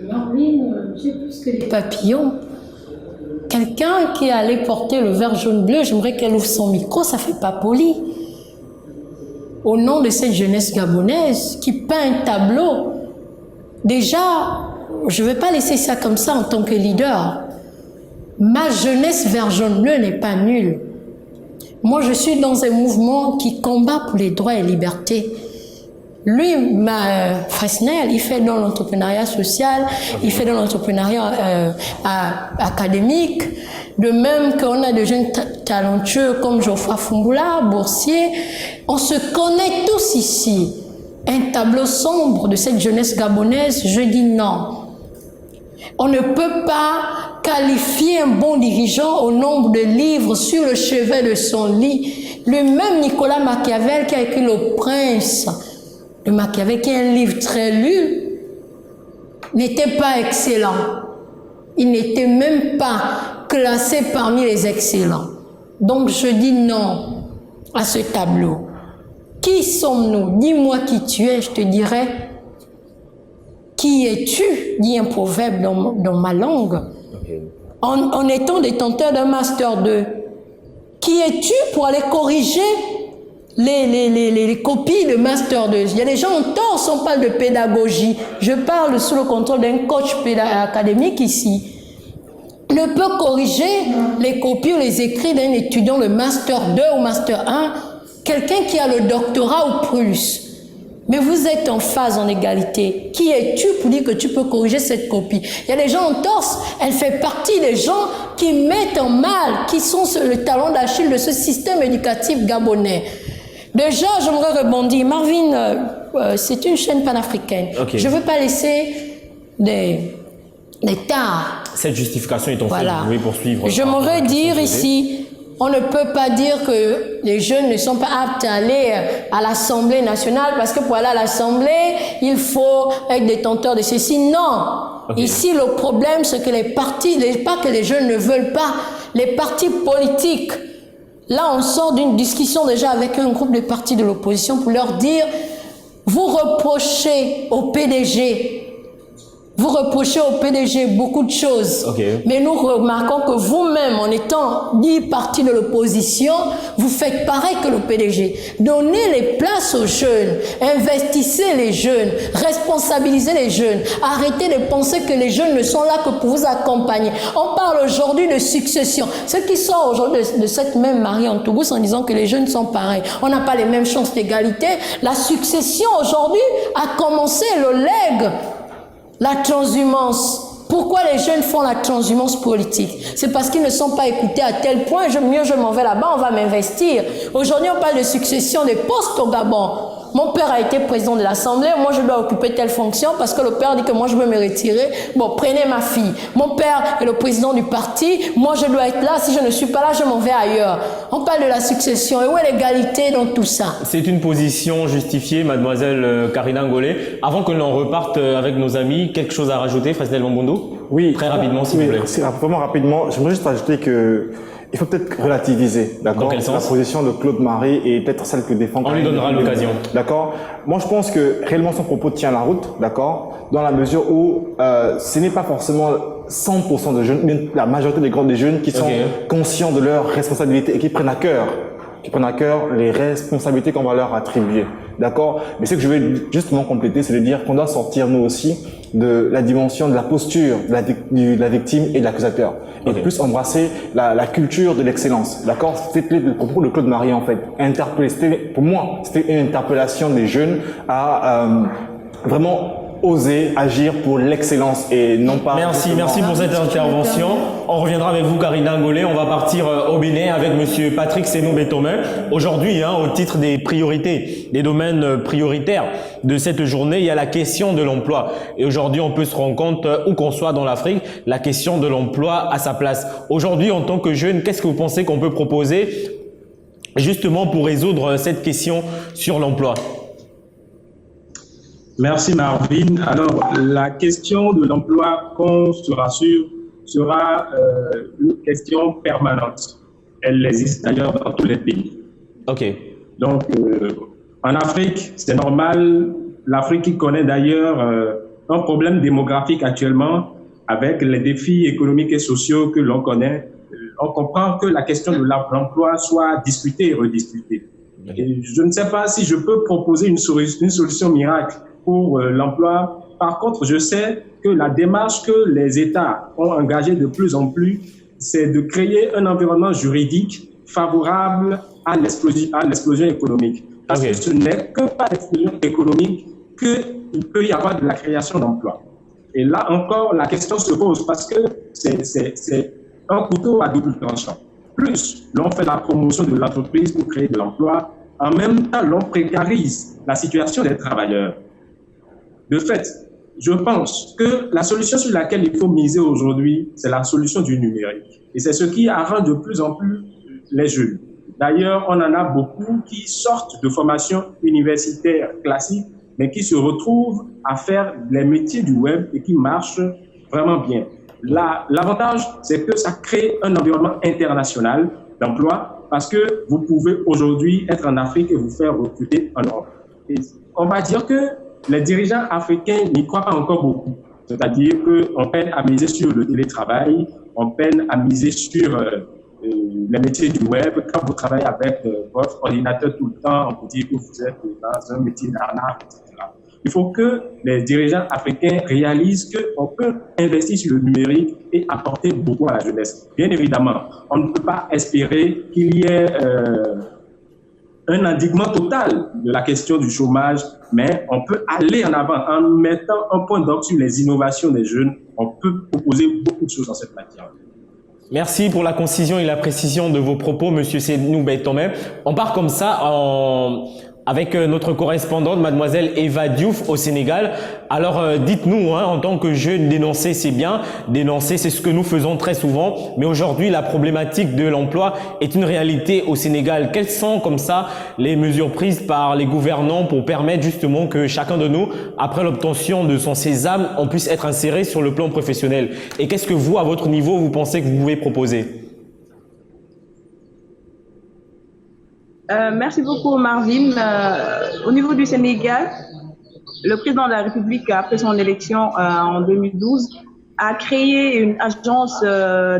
Marvin, j'ai plus que les papillons. Quelqu'un qui est allé porter le vert jaune bleu, j'aimerais qu'elle ouvre son micro, ça fait pas poli. Au nom de cette jeunesse gabonaise qui peint un tableau, déjà, je ne vais pas laisser ça comme ça en tant que leader. Ma jeunesse vert jaune bleu n'est pas nulle. Moi, je suis dans un mouvement qui combat pour les droits et libertés. Lui, Fresnel, il fait dans l'entrepreneuriat social, il fait dans l'entrepreneuriat académique. De même qu'on a des jeunes talentueux comme Geoffroy Fumboula, boursier. On se connaît tous ici. Un tableau sombre de cette jeunesse gabonaise, je dis non. On ne peut pas qualifier un bon dirigeant au nombre de livres sur le chevet de son lit. Le même Nicolas Machiavel qui a écrit Le Prince de Machiavel, qui est un livre très lu, n'était pas excellent. Il n'était même pas classés parmi les excellents. Donc je dis non à ce tableau. Qui sommes-nous? Dis-moi qui tu es, je te dirai qui es-tu, dit un proverbe dans ma langue. En étant détenteur d'un Master 2, qui es-tu pour aller corriger les copies de Master 2? Il y a des gens en tort, on parle de pédagogie. Je parle sous le contrôle d'un coach académique ici. Ne peut corriger les copies ou les écrits d'un étudiant de Master 2 ou Master 1, quelqu'un qui a le doctorat ou plus. Mais vous êtes en phase, en égalité. Qui es-tu pour dire que tu peux corriger cette copie? Il y a des gens en torse, elle fait partie des gens qui mettent en mal, qui sont le talon d'Achille de ce système éducatif gabonais. Déjà, j'aimerais rebondir. Marvin, c'est une chaîne panafricaine. Okay. Je ne veux pas laisser des tares.
Cette justification est en fait, vous pouvez poursuivre.
J'aimerais dire ici, on ne peut pas dire que les jeunes ne sont pas aptes à aller à l'Assemblée nationale parce que pour aller à l'Assemblée, il faut être détenteur de ceci. Non. Okay. Ici, le problème, c'est que les partis, pas que les jeunes ne veulent pas, les partis politiques, là, on sort d'une discussion déjà avec un groupe de partis de l'opposition pour leur dire, vous reprochez au PDG, beaucoup de choses. Okay. Mais nous remarquons que vous-même, en étant dit parti de l'opposition, vous faites pareil que le PDG. Donnez les places aux jeunes, investissez les jeunes, responsabilisez les jeunes. Arrêtez de penser que les jeunes ne sont là que pour vous accompagner. On parle aujourd'hui de succession. Ceux qui sortent aujourd'hui de cette même Marie-Antoubous en disant que les jeunes sont pareils, on n'a pas les mêmes chances d'égalité. La succession aujourd'hui a commencé, le legs. La transhumance. Pourquoi les jeunes font la transhumance politique? C'est parce qu'ils ne sont pas écoutés à tel point, je m'en vais là-bas, on va m'investir. Aujourd'hui, on parle de succession des postes au Gabon. Mon père a été président de l'Assemblée, moi je dois occuper telle fonction parce que le père dit que moi je veux me retirer. Bon, prenez ma fille. Mon père est le président du parti, moi je dois être là, si je ne suis pas là, je m'en vais ailleurs. On parle de la succession et où est l'égalité dans tout ça? C'est une position justifiée, mademoiselle Karina Ngolé. Avant que l'on reparte avec nos amis, quelque chose à rajouter, Fresnel Mambondo? Oui. Très rapidement, s'il vous plaît.
Vraiment rapidement, j'aimerais juste ajouter que il faut peut-être relativiser, d'accord? Dans quel sens? La position de Claude Marie est peut-être celle que défend. On lui donnera l'occasion. D'accord? Moi, je pense que réellement son propos tient la route, d'accord? Dans la mesure où ce n'est pas forcément 100% de jeunes, mais la majorité des jeunes qui sont conscients de leurs responsabilités et qui prennent à cœur les responsabilités qu'on va leur attribuer. D'accord? Mais ce que je veux justement compléter, c'est de dire qu'on doit sortir nous aussi de la dimension de la posture de la victime et de l'accusateur. Et plus embrasser la culture de l'excellence. D'accord? C'était le propos de Claude Marie en fait. Pour moi, c'était une interpellation des jeunes à vraiment oser agir pour l'excellence et non pas... Merci pour cette intervention. On reviendra avec vous, Karina Ngolé. On va partir au Bénin avec monsieur Patrick Sénou-Bétomin. Aujourd'hui, au titre des priorités, des domaines prioritaires de cette journée, il y a la question de l'emploi. Et aujourd'hui, on peut se rendre compte, où qu'on soit dans l'Afrique, la question de l'emploi a sa place. Aujourd'hui, en tant que jeune, qu'est-ce que vous pensez qu'on peut proposer justement pour résoudre cette question sur l'emploi ?
Merci Marvin. Alors, la question de l'emploi, qu'on se rassure, sera une question permanente. Elle existe d'ailleurs dans tous les pays. Ok. Donc, en Afrique, c'est normal. L'Afrique qui connaît d'ailleurs un problème démographique actuellement avec les défis économiques et sociaux que l'on connaît. On comprend que la question de l'emploi soit discutée et rediscutée. Et je ne sais pas si je peux proposer une solution miracle pour l'emploi. Par contre, je sais que la démarche que les États ont engagée de plus en plus, c'est de créer un environnement juridique favorable à l'explosion économique. Parce que ce n'est que par l'explosion économique qu'il peut y avoir de la création d'emplois. Et là encore, la question se pose parce que c'est un couteau à double tranchant. Plus l'on fait la promotion de l'entreprise pour créer de l'emploi, en même temps, l'on précarise la situation des travailleurs. De fait, je pense que la solution sur laquelle il faut miser aujourd'hui, c'est la solution du numérique. Et c'est ce qui arrange de plus en plus les jeunes. D'ailleurs, on en a beaucoup qui sortent de formations universitaires classiques, mais qui se retrouvent à faire les métiers du web et qui marchent vraiment bien. L'avantage, c'est que ça crée un environnement international d'emploi parce que vous pouvez aujourd'hui être en Afrique et vous faire recruter en Europe. Et on va dire que les dirigeants africains n'y croient pas encore beaucoup. C'est-à-dire qu'on peine à miser sur le télétravail, on peine à miser sur les métiers du web. Quand vous travaillez avec votre ordinateur tout le temps, on vous dit que vous êtes dans un métier d'arnaque, etc. Il faut que les dirigeants africains réalisent qu'on peut investir sur le numérique et apporter beaucoup à la jeunesse. Bien évidemment, on ne peut pas espérer qu'il y ait un endiguement total de la question du chômage, mais on peut aller en avant en mettant un point d'orgue sur les innovations des jeunes. On peut proposer beaucoup de choses dans cette matière.
Merci pour la concision et la précision de vos propos, Monsieur Seydou Beitomé. On part comme ça avec notre correspondante, mademoiselle Eva Diouf au Sénégal. Alors, dites-nous, en tant que jeunes, dénoncer c'est bien, dénoncer c'est ce que nous faisons très souvent, mais aujourd'hui la problématique de l'emploi est une réalité au Sénégal. Quelles sont comme ça les mesures prises par les gouvernants pour permettre justement que chacun de nous, après l'obtention de son sésame, on puisse être inséré sur le plan professionnel? Et qu'est-ce que vous, à votre niveau, vous pensez que vous pouvez proposer?
Merci beaucoup, Marvin. Au niveau du Sénégal, le président de la République, après son élection en 2012, a créé une agence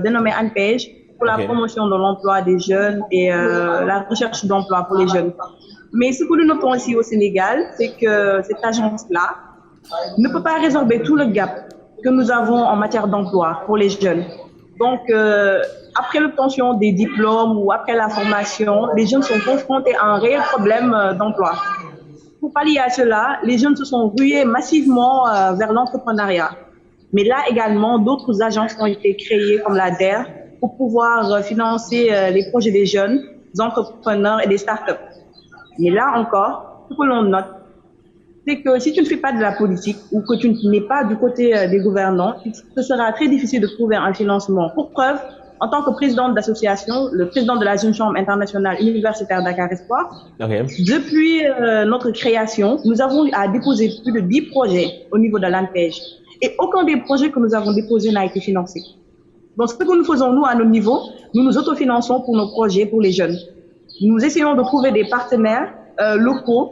dénommée ANPEJ pour la promotion de l'emploi des jeunes et la recherche d'emploi pour les jeunes. Mais ce que nous notons ici au Sénégal, c'est que cette agence-là ne peut pas résorber tout le gap que nous avons en matière d'emploi pour les jeunes. Donc, après l'obtention des diplômes ou après la formation, les jeunes sont confrontés à un réel problème d'emploi. Pour pallier à cela, les jeunes se sont rués massivement vers l'entrepreneuriat. Mais là également, d'autres agences ont été créées comme la DER pour pouvoir financer les projets des jeunes, des entrepreneurs et des startups. Mais là encore, ce que l'on note, c'est que si tu ne fais pas de la politique ou que tu n'es pas du côté des gouvernants, ce sera très difficile de trouver un financement. Pour preuve, en tant que présidente d'association, le président de la Jeune Chambre internationale universitaire Dakar Espoir, depuis notre création, nous avons eu à déposer plus de 10 projets au niveau de l'ANPEJ. Et aucun des projets que nous avons déposés n'a été financé. Donc, ce que nous faisons, nous, à notre niveau, nous nous autofinançons pour nos projets, pour les jeunes. Nous essayons de trouver des partenaires locaux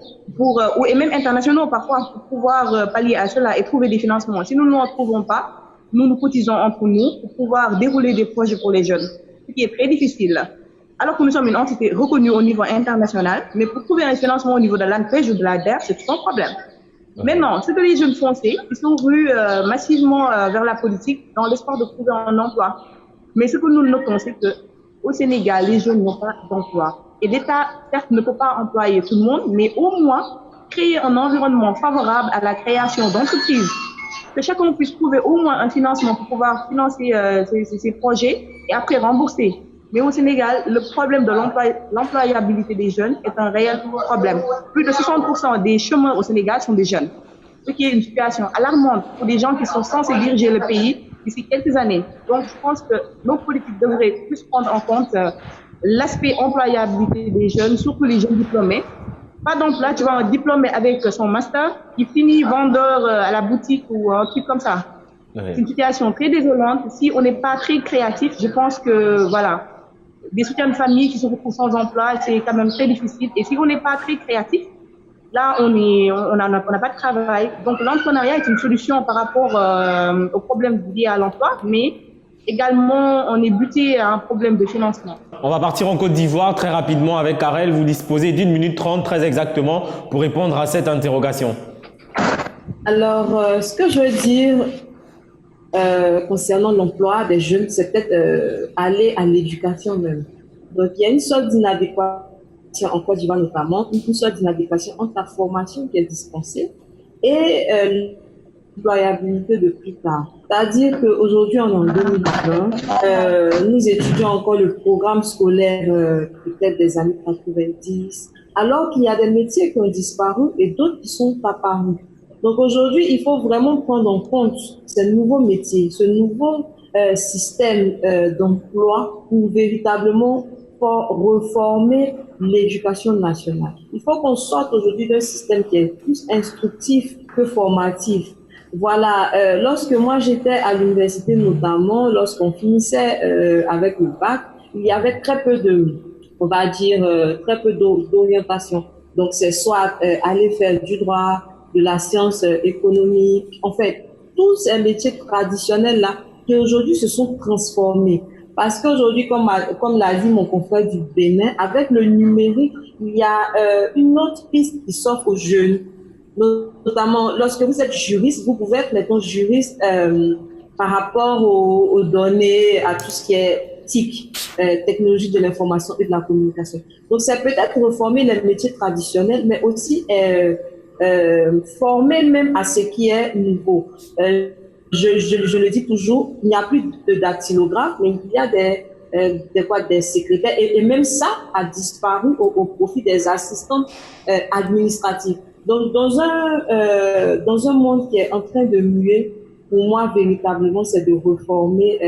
et même internationaux parfois pour pouvoir pallier à cela et trouver des financements. Si nous ne en trouvons pas, nous nous cotisons entre nous pour pouvoir dérouler des projets pour les jeunes, ce qui est très difficile. Alors que nous sommes une entité reconnue au niveau international, mais pour trouver un financement au niveau de l'ANPEJ ou de la DER, c'est sans problème. Maintenant, ce que les jeunes font, c'est qu'ils sont rués massivement vers la politique dans l'espoir de trouver un emploi. Mais ce que nous notons, c'est qu'au Sénégal, les jeunes n'ont pas d'emploi. Et l'État, certes, ne peut pas employer tout le monde, mais au moins créer un environnement favorable à la création d'entreprises. Que chacun puisse trouver au moins un financement pour pouvoir financer ces projets et après rembourser. Mais au Sénégal, le problème de l'employabilité des jeunes est un réel problème. Plus de 60% des chômeurs au Sénégal sont des jeunes, ce qui est une situation alarmante pour des gens qui sont censés diriger le pays d'ici quelques années. Donc, je pense que nos politiques devraient plus prendre en compte l'aspect employabilité des jeunes, surtout les jeunes diplômés. Pas d'emploi, tu vois, un diplômé avec son master, il finit vendeur à la boutique ou un truc comme ça. C'est une situation très désolante. Si on n'est pas très créatif, je pense que, voilà, des soutiens de famille qui se retrouvent sans emploi, c'est quand même très difficile. Et si on n'est pas très créatif, là, on n'a pas de travail. Donc, l'entrepreneuriat est une solution par rapport aux problèmes liés à l'emploi, mais également, on est buté à un problème de financement.
On va partir en Côte d'Ivoire très rapidement avec Karel. Vous disposez d'1 minute 30 très exactement pour répondre à cette interrogation.
Alors, ce que je veux dire concernant l'emploi des jeunes, c'est peut-être aller à l'éducation même. Donc, il y a une sorte d'inadéquation en Côte d'Ivoire notamment, une sorte d'inadéquation entre la formation qui est dispensée et l'employabilité de plus tard. C'est-à-dire qu'aujourd'hui, on est en 2020, nous étudions encore le programme scolaire peut-être des années 90, alors qu'il y a des métiers qui ont disparu et d'autres qui sont apparus. Donc aujourd'hui, il faut vraiment prendre en compte ces nouveaux métiers, ce nouveau système d'emploi pour véritablement reformer l'éducation nationale. Il faut qu'on sorte aujourd'hui d'un système qui est plus instructif que formatif. Voilà, lorsque moi j'étais à l'université, notamment lorsqu'on finissait avec le bac, il y avait très peu très peu d'orientation. Donc c'est soit aller faire du droit, de la science économique, en fait, tous ces métiers traditionnels là qui aujourd'hui se sont transformés. Parce qu'aujourd'hui, comme l'a dit mon confrère du Bénin, avec le numérique, il y a une autre piste qui s'offre aux jeunes. Notamment, lorsque vous êtes juriste, vous pouvez être maintenant juriste par rapport aux données, à tout ce qui est TIC, technologie de l'information et de la communication. Donc, c'est peut-être reformer les métiers traditionnels, mais aussi former même à ce qui est nouveau. Je le dis toujours, il n'y a plus de dactylographe, mais il y a des secrétaires, et même ça a disparu au profit des assistants administratifs. Donc, dans un monde qui est en train de muer, pour moi, véritablement, c'est de reformer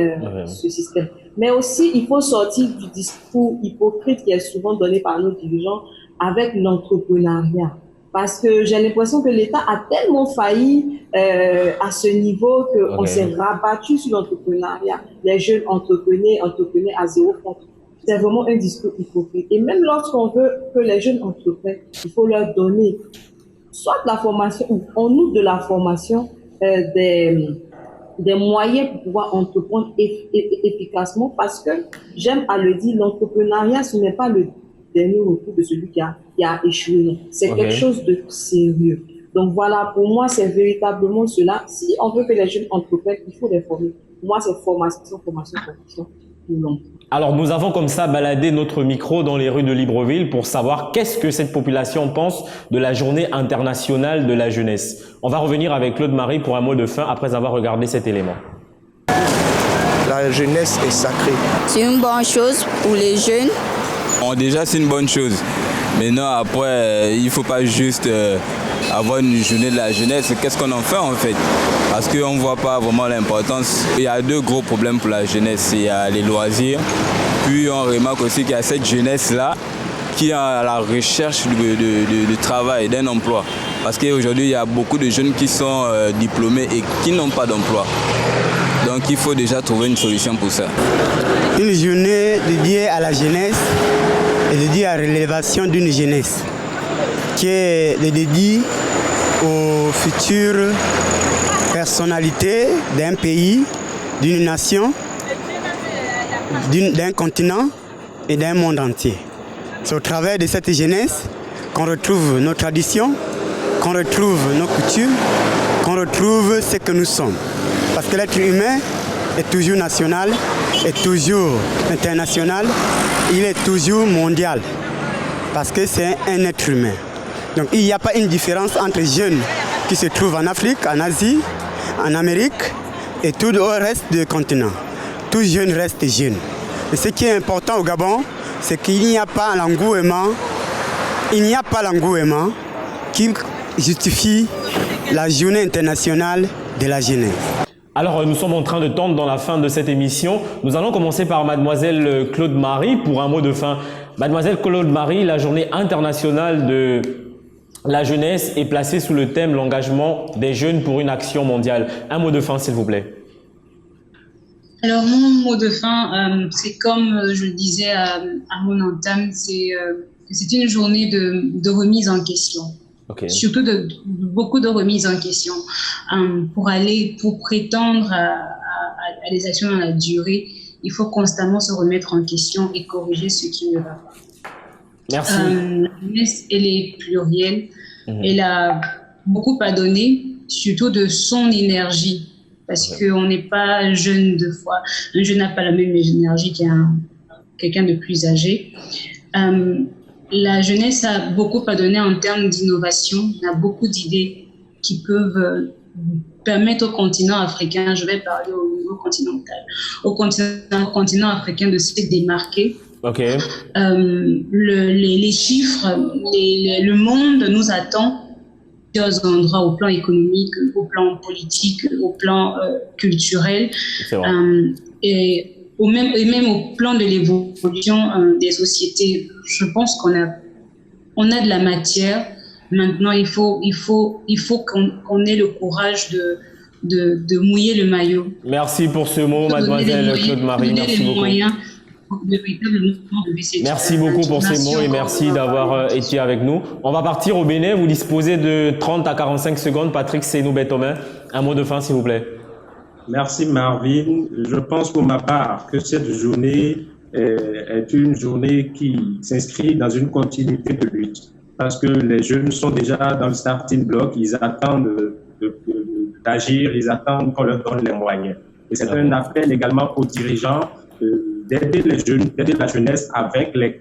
ce système. Mais aussi, il faut sortir du discours hypocrite qui est souvent donné par nos dirigeants avec l'entrepreneuriat. Parce que j'ai l'impression que l'État a tellement failli à ce niveau qu'on s'est rabattu sur l'entrepreneuriat. Les jeunes entreprenaient à zéro franc. C'est vraiment un discours hypocrite. Et même lorsqu'on veut que les jeunes entreprennent, il faut leur donner soit de la formation, ou en outre de la formation, des moyens pour pouvoir entreprendre efficacement, parce que, j'aime à le dire, l'entrepreneuriat, ce n'est pas le dernier recours de celui qui a échoué. C'est quelque chose de sérieux. Donc voilà, pour moi, c'est véritablement cela. Si on veut que les jeunes entreprennent, il faut les former. Pour moi, c'est formation pour l'emploi.
Alors, nous avons comme ça baladé notre micro dans les rues de Libreville pour savoir qu'est-ce que cette population pense de la Journée internationale de la jeunesse. On va revenir avec Claude Marie pour un mot de fin après avoir regardé cet élément.
La jeunesse est sacrée.
C'est une bonne chose pour les jeunes.
Bon, déjà, c'est une bonne chose. Maintenant, après, il ne faut pas juste avoir une journée de la jeunesse. Qu'est-ce qu'on en fait en fait? Parce qu'on ne voit pas vraiment l'importance. Il y a deux gros problèmes pour la jeunesse. Il y a les loisirs. Puis on remarque aussi qu'il y a cette jeunesse-là qui est à la recherche de travail, d'un emploi. Parce qu'aujourd'hui, il y a beaucoup de jeunes qui sont diplômés et qui n'ont pas d'emploi. Donc il faut déjà trouver une solution pour ça.
Une journée dédiée à la jeunesse et dédiée à l'élévation d'une jeunesse qui est dédiée aux futures personnalités d'un pays, d'une nation, d'un continent et d'un monde entier. C'est au travers de cette jeunesse qu'on retrouve nos traditions, qu'on retrouve nos coutumes, qu'on retrouve ce que nous sommes. Parce que l'être humain est toujours national, est toujours international, il est toujours mondial. Parce que c'est un être humain. Donc il n'y a pas une différence entre jeunes qui se trouvent en Afrique, en Asie, en Amérique et tout le reste du continent. Tout jeune reste jeune. Et ce qui est important au Gabon, c'est qu'il n'y a pas l'engouement, qui justifie la journée internationale de la jeunesse.
Alors, nous sommes en train de tendre dans la fin de cette émission. Nous allons commencer par Mademoiselle Claude Marie pour un mot de fin. Mademoiselle Claude Marie, la journée internationale de la jeunesse est placée sous le thème « L'engagement des jeunes pour une action mondiale ». Un mot de fin, s'il vous plaît.
Alors, mon mot de fin, c'est comme je le disais à mon entame, c'est une journée de remise en question. Okay. Surtout beaucoup de remises en question pour prétendre à des actions dans la durée. Il faut constamment se remettre en question et corriger ce qui ne va pas.
Merci.
La jeunesse, elle est plurielle. Elle a beaucoup à donner, surtout de son énergie, parce qu'on n'est pas jeune deux fois. Un jeune n'a pas la même énergie qu'un quelqu'un de plus âgé. La jeunesse a beaucoup à donner en termes d'innovation. On a beaucoup d'idées qui peuvent permettre au continent africain, je vais parler au niveau continental, au continent africain de se démarquer.
Okay.
Les chiffres, le monde nous attend dans endroits au plan économique, au plan politique, au plan culturel, et même au plan de l'évolution des sociétés. Je pense qu'on a de la matière. Maintenant, il faut qu'on ait le courage de mouiller le maillot.
Merci pour ce mot, mademoiselle Claude-Marie. Merci beaucoup. Merci beaucoup pour ces mots et merci d'avoir été avec nous. On va partir au Bénin. Vous disposez de 30 à 45 secondes. Patrick Sénou-Bétomin, un mot de fin, s'il vous plaît.
Merci Marvin. Je pense pour ma part que cette journée est une journée qui s'inscrit dans une continuité de lutte. Parce que les jeunes sont déjà dans le starting block, ils attendent d'agir, ils attendent qu'on leur donne les moyens. Et c'est un appel également aux dirigeants d'aider les jeunes, d'aider la jeunesse avec les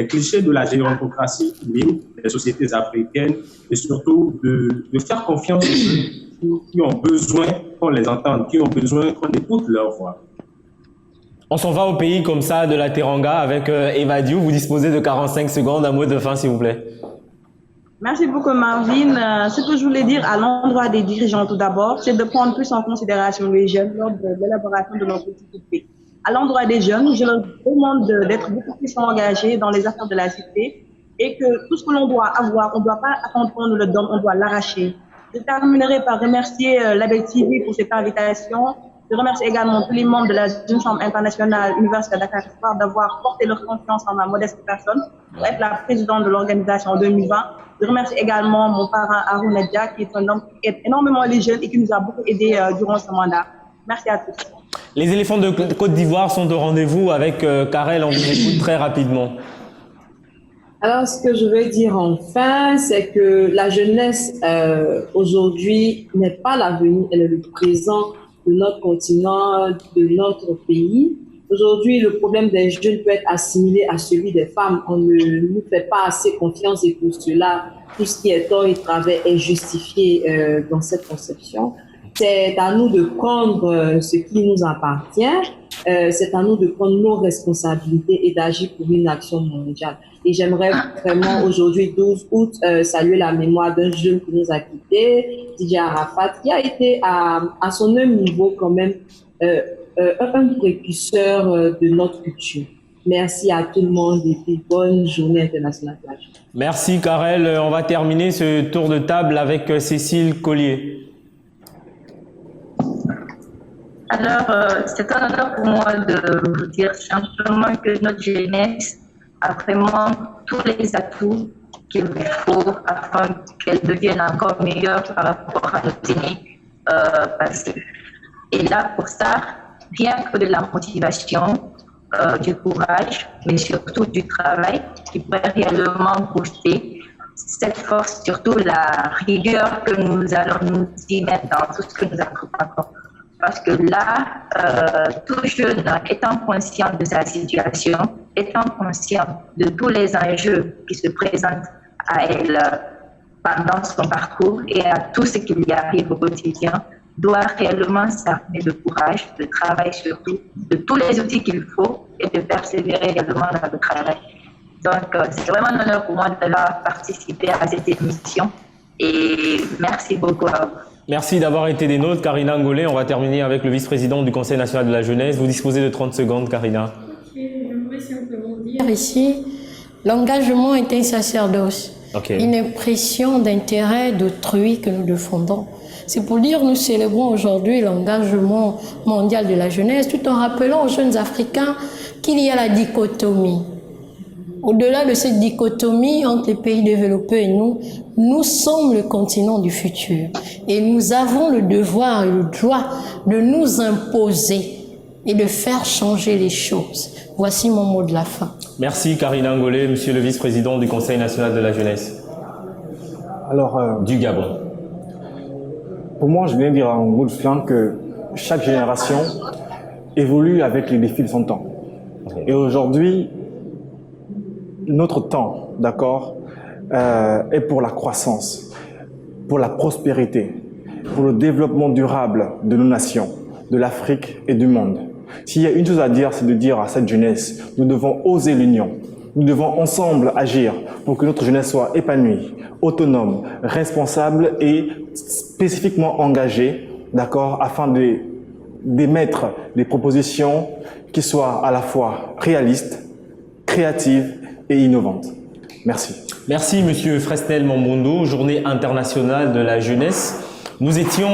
clichés de la gérontocratie qui minent les sociétés africaines et surtout de faire confiance aux jeunes qui ont besoin qu'on les entende, qui ont besoin qu'on écoute leur voix.
On s'en va au pays comme ça de la Teranga avec Eva Diou. Vous disposez de 45 secondes. Un mot de fin, s'il vous plaît.
Merci beaucoup Marvin. Ce que je voulais dire à l'endroit des dirigeants tout d'abord, c'est de prendre plus en considération les jeunes lors de l'élaboration de nos politiques publiques. À l'endroit des jeunes, je leur demande d'être beaucoup plus engagés dans les affaires de la cité et que tout ce que l'on doit avoir, on ne doit pas attendre qu'on nous le donne, on doit l'arracher. Je terminerai par remercier Label TV pour cette invitation. Je remercie également tous les membres de la Jeune Chambre internationale Université Dakar d'avoir porté leur confiance en ma modeste personne pour être la présidente de l'organisation en 2020. Je remercie également mon parrain Harouna Dia, qui est un homme qui aide énormément les jeunes et qui nous a beaucoup aidés durant ce mandat. Merci à tous.
Les éléphants de Côte d'Ivoire sont au rendez-vous avec Karel. On vous écoute très rapidement.
Alors, ce que je veux dire enfin, c'est que la jeunesse aujourd'hui n'est pas l'avenir, elle est le présent de notre continent, de notre pays. Aujourd'hui, le problème des jeunes peut être assimilé à celui des femmes. On ne nous fait pas assez confiance et pour cela, tout ce qui est tort et travers est justifié dans cette conception. C'est à nous de prendre ce qui nous appartient. C'est à nous de prendre nos responsabilités et d'agir pour une action mondiale. Et j'aimerais vraiment aujourd'hui, 12 août, saluer la mémoire d'un jeune qui nous a quittés, Didier Arafat, qui a été à son même niveau quand même un précurseur de notre culture. Merci à tout le monde et puis bonne journée internationale.
Merci Karel. On va terminer ce tour de table avec Cécile Collier.
Alors, c'est un honneur pour moi de vous dire simplement que notre jeunesse a vraiment tous les atouts qu'il lui faut afin qu'elle devienne encore meilleure par rapport à nos aînés passés. Et là, pour ça, rien que de la motivation, du courage, mais surtout du travail qui peut réellement booster cette force, surtout la rigueur que nous allons nous y mettre dans tout ce que nous apprenons. Parce que là, tout jeune étant conscient de sa situation, étant conscient de tous les enjeux qui se présentent à elle pendant son parcours et à tout ce qui lui arrive au quotidien, doit réellement s'armer de courage, de travail surtout, de tous les outils qu'il faut et de persévérer également dans le travail. Donc, c'est vraiment un honneur pour moi d'avoir participé à cette émission et merci beaucoup à vous.
Merci d'avoir été des nôtres, Karina Ngolé. On va terminer avec le vice-président du Conseil national de la jeunesse. Vous disposez de 30 secondes, Karina.
J'aimerais simplement dire ici, l'engagement est un sacerdoce, une impression d'intérêt d'autrui que nous défendons. C'est pour dire que nous célébrons aujourd'hui l'engagement mondial de la jeunesse, tout en rappelant aux jeunes Africains qu'il y a la dichotomie. Au-delà de cette dichotomie entre les pays développés et nous sommes le continent du futur. Et nous avons le devoir et le droit de nous imposer et de faire changer les choses. Voici mon mot de la fin.
Merci Karina Ngolé, monsieur le vice-président du Conseil national de la jeunesse.
Alors,
du Gabon.
Pour moi, je viens dire en bout de flanc que chaque génération évolue avec les défis de son temps. Et aujourd'hui, notre temps, d'accord, est pour la croissance, pour la prospérité, pour le développement durable de nos nations, de l'Afrique et du monde. S'il y a une chose à dire, c'est de dire à cette jeunesse, nous devons oser l'union. Nous devons ensemble agir pour que notre jeunesse soit épanouie, autonome, responsable et spécifiquement engagée, d'accord, afin d'émettre des propositions qui soient à la fois réalistes, créatives et innovantes. Merci.
Merci Monsieur Fresnel Mambondo, Journée internationale de la jeunesse. Nous étions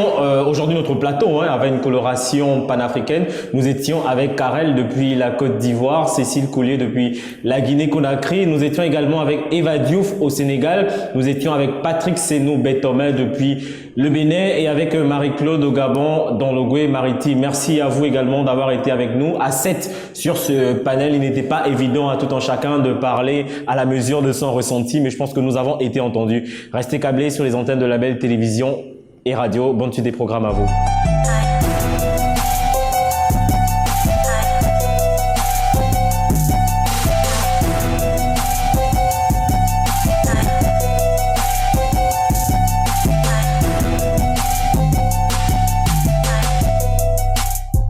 aujourd'hui notre plateau avait une coloration panafricaine. Nous étions avec Karel depuis la Côte d'Ivoire, Cécile Coulier depuis la Guinée-Conakry. Nous étions également avec Eva Diouf au Sénégal. Nous étions avec Patrick Senou Bétomé depuis le Bénin et avec Marie-Claude au Gabon dans le Goué-Maritime. Merci à vous également d'avoir été avec nous. À 7 sur ce panel, il n'était pas évident à tout un chacun de parler à la mesure de son ressenti, mais je pense que nous avons été entendus. Restez câblés sur les antennes de la Belle Télévision et Radio. Bonne suite des programmes à vous.